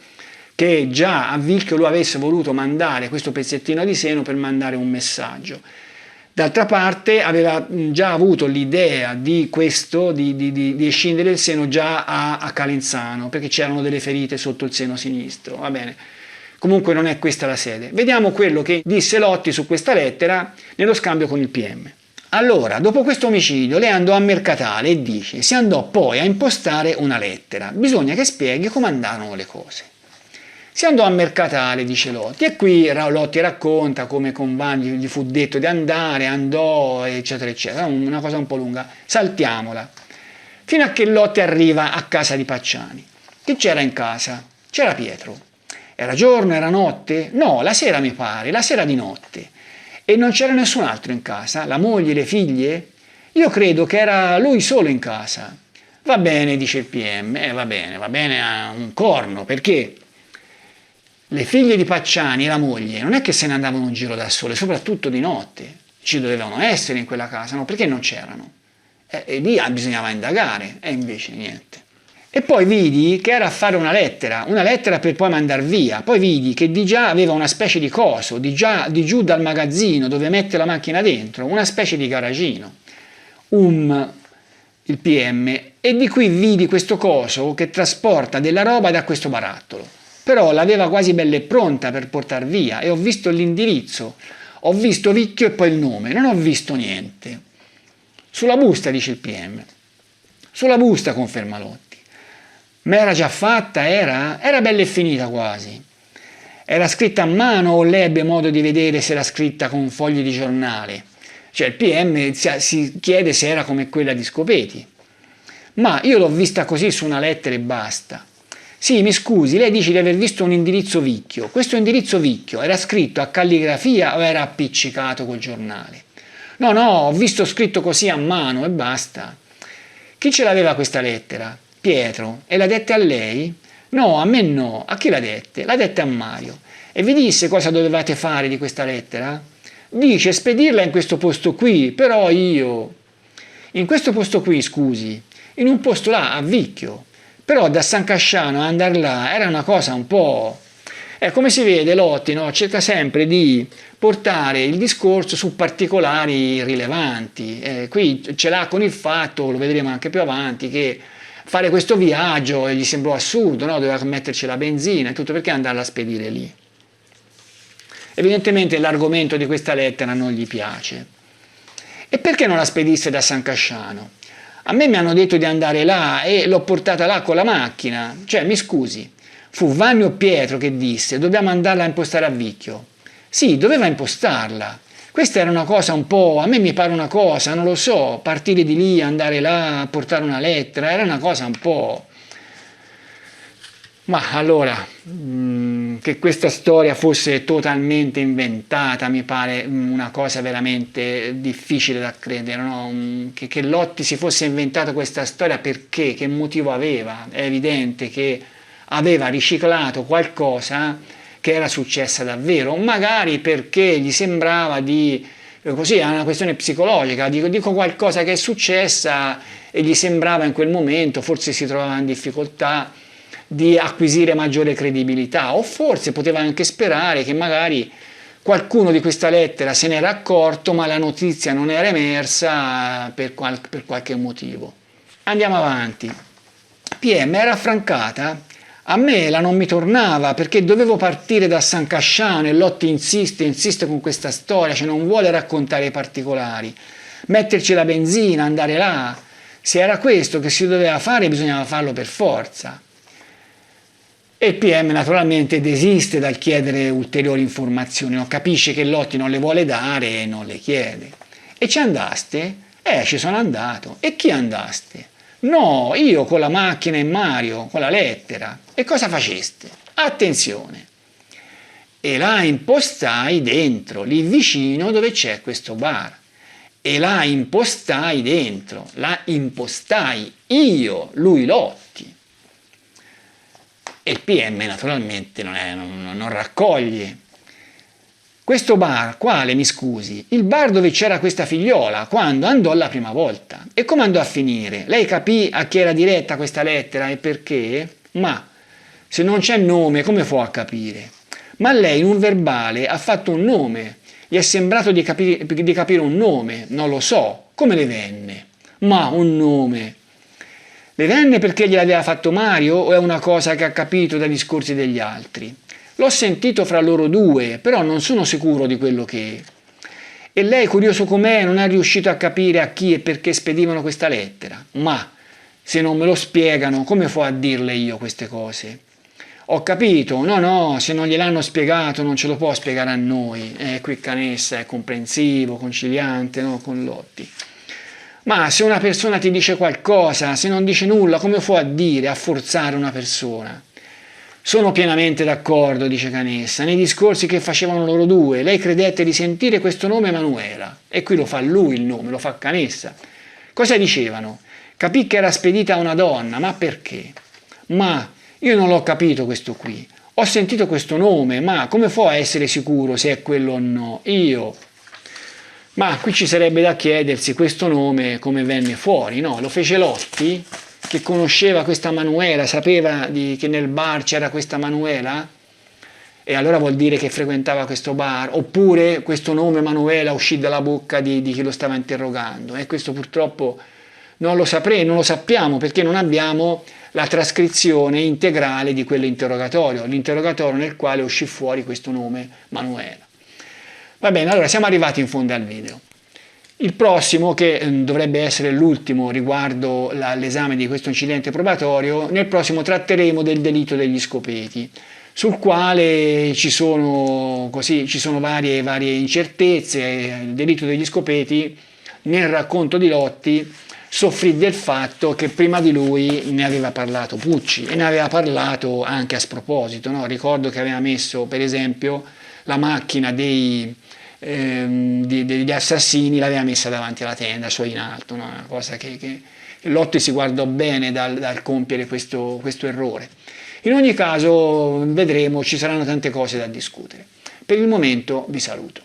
che già a Vicchio lui avesse voluto mandare questo pezzettino di seno per mandare un messaggio. D'altra parte aveva già avuto l'idea di questo, di scindere il seno già a Calenzano, perché c'erano delle ferite sotto il seno sinistro, va bene. Comunque non è questa la sede. Vediamo quello che disse Lotti su questa lettera nello scambio con il PM. Allora, dopo questo omicidio, lei andò a Mercatale e dice: si andò poi a impostare una lettera. Bisogna che spieghi come andarono le cose. Si andò a Mercatale, dice Lotti, e qui Lotti racconta come con Vanni gli fu detto di andare, andò, eccetera, eccetera. Una cosa un po' lunga, saltiamola. Fino a che Lotti arriva a casa di Pacciani. Chi c'era in casa? C'era Pietro. Era giorno, era notte? No, la sera mi pare, la sera di notte. E non c'era nessun altro in casa? La moglie, le figlie? Io credo che era lui solo in casa. Va bene, dice il PM, va bene a un corno, perché le figlie di Pacciani e la moglie non è che se ne andavano in giro da sole, soprattutto di notte, ci dovevano essere in quella casa, no? Perché non c'erano? E lì bisognava indagare, e invece niente. E poi vidi che era a fare una lettera per poi mandar via, poi vidi che di già aveva una specie di coso, di giù dal magazzino dove mette la macchina dentro, una specie di garagino, il PM, e di qui vidi questo coso che trasporta della roba da questo barattolo. Però l'aveva quasi bella e pronta per portar via e ho visto l'indirizzo, ho visto Vicchio e poi il nome, non ho visto niente. Sulla busta, dice il PM. Sulla busta, conferma Lotti. Ma era già fatta, era bella e finita quasi. Era scritta a mano o lei ebbe modo di vedere se era scritta con fogli di giornale? Cioè il PM si chiede se era come quella di Scopeti. Ma io l'ho vista così su una lettera e basta. Sì, mi scusi, lei dice di aver visto un indirizzo Vicchio. Questo indirizzo Vicchio era scritto a calligrafia o era appiccicato col giornale? No, ho visto scritto così a mano e basta. Chi ce l'aveva questa lettera? Pietro. E l'ha dette a lei? No, a me no. A chi l'ha dette? L'ha dette a Mario. E vi disse cosa dovevate fare di questa lettera? Dice spedirla in questo posto qui, però io... In questo posto qui, scusi, in un posto là, a Vicchio. Però da San Casciano a andare là era una cosa un po'... come si vede, Lotti, no? Cerca sempre di portare il discorso su particolari rilevanti. Qui ce l'ha con il fatto, lo vedremo anche più avanti, che fare questo viaggio gli sembrò assurdo, no? Doveva metterci la benzina e tutto, perché andarla a spedire lì? Evidentemente l'argomento di questa lettera non gli piace. E perché non la spedisse da San Casciano? A me mi hanno detto di andare là e l'ho portata là con la macchina. Cioè, mi scusi, fu Vanni o Pietro che disse dobbiamo andarla a impostare a Vicchio. Sì, doveva impostarla. Questa era una cosa un po', a me mi pare una cosa, non lo so, partire di lì, andare là, a portare una lettera, era una cosa un po'... Ma allora, che questa storia fosse totalmente inventata mi pare una cosa veramente difficile da credere, no? Che Lotti si fosse inventato questa storia perché, che motivo aveva? È evidente che aveva riciclato qualcosa che era successa davvero, magari perché gli sembrava di... Così è una questione psicologica, dico qualcosa che è successa e gli sembrava in quel momento, forse si trovava in difficoltà, di acquisire maggiore credibilità, o forse poteva anche sperare che magari qualcuno di questa lettera se n'era accorto ma la notizia non era emersa per qualche motivo. Andiamo avanti. PM era affrancata? A me la non mi tornava perché dovevo partire da San Casciano e Lotti insiste con questa storia, cioè non vuole raccontare i particolari, metterci la benzina, andare là. Se era questo che si doveva fare bisognava farlo per forza. E il PM naturalmente desiste dal chiedere ulteriori informazioni, no? Capisce che Lotti non le vuole dare e non le chiede. E ci andaste? Ci sono andato. E chi andaste? No, io con la macchina e Mario, con la lettera. E cosa faceste? Attenzione! E la impostai dentro, lì vicino dove c'è questo bar. E la impostai dentro, la impostai io, lui Lotti. E il PM naturalmente non raccoglie. Questo bar, quale mi scusi? Il bar dove c'era questa figliola, quando andò la prima volta. E come andò a finire? Lei capì a chi era diretta questa lettera e perché? Ma se non c'è nome, come può a capire? Ma lei in un verbale ha fatto un nome, gli è sembrato di capire un nome, non lo so, come le venne? Ma un nome... Le venne perché gliel'aveva fatto Mario o è una cosa che ha capito dai discorsi degli altri? L'ho sentito fra loro due, però non sono sicuro di quello che... E lei, curioso com'è, non è riuscito a capire a chi e perché spedivano questa lettera. Ma, se non me lo spiegano, come può a dirle io queste cose? Ho capito, no, se non gliel'hanno spiegato non ce lo può spiegare a noi. Qui Canessa è comprensivo, conciliante, no, con Lotti. Ma se una persona ti dice qualcosa, se non dice nulla, come può a dire, a forzare una persona? Sono pienamente d'accordo, dice Canessa, nei discorsi che facevano loro due. Lei credette di sentire questo nome Emanuela. E qui lo fa lui il nome, lo fa Canessa. Cosa dicevano? Capì che era spedita a una donna, ma perché? Ma io non l'ho capito questo qui. Ho sentito questo nome, ma come può essere sicuro se è quello o no? Io. Ma qui ci sarebbe da chiedersi questo nome come venne fuori, no? Lo fece Lotti, che conosceva questa Manuela, sapeva che nel bar c'era questa Manuela? E allora vuol dire che frequentava questo bar, oppure questo nome Manuela uscì dalla bocca di chi lo stava interrogando. E questo purtroppo non lo sappiamo perché non abbiamo la trascrizione integrale di quell'interrogatorio, l'interrogatorio nel quale uscì fuori questo nome Manuela. Va bene, allora siamo arrivati in fondo al video. Il prossimo, che dovrebbe essere l'ultimo riguardo l'esame di questo incidente probatorio, nel prossimo tratteremo del delitto degli scopeti, sul quale ci sono varie incertezze. Il delitto degli scopeti, nel racconto di Lotti, soffrì del fatto che prima di lui ne aveva parlato Pucci e ne aveva parlato anche a sproposito, no? Ricordo che aveva messo, per esempio, la macchina degli assassini, l'aveva messa davanti alla tenda, sua in alto, no? Una cosa che Lotti si guardò bene dal compiere questo errore. In ogni caso vedremo, ci saranno tante cose da discutere. Per il momento vi saluto.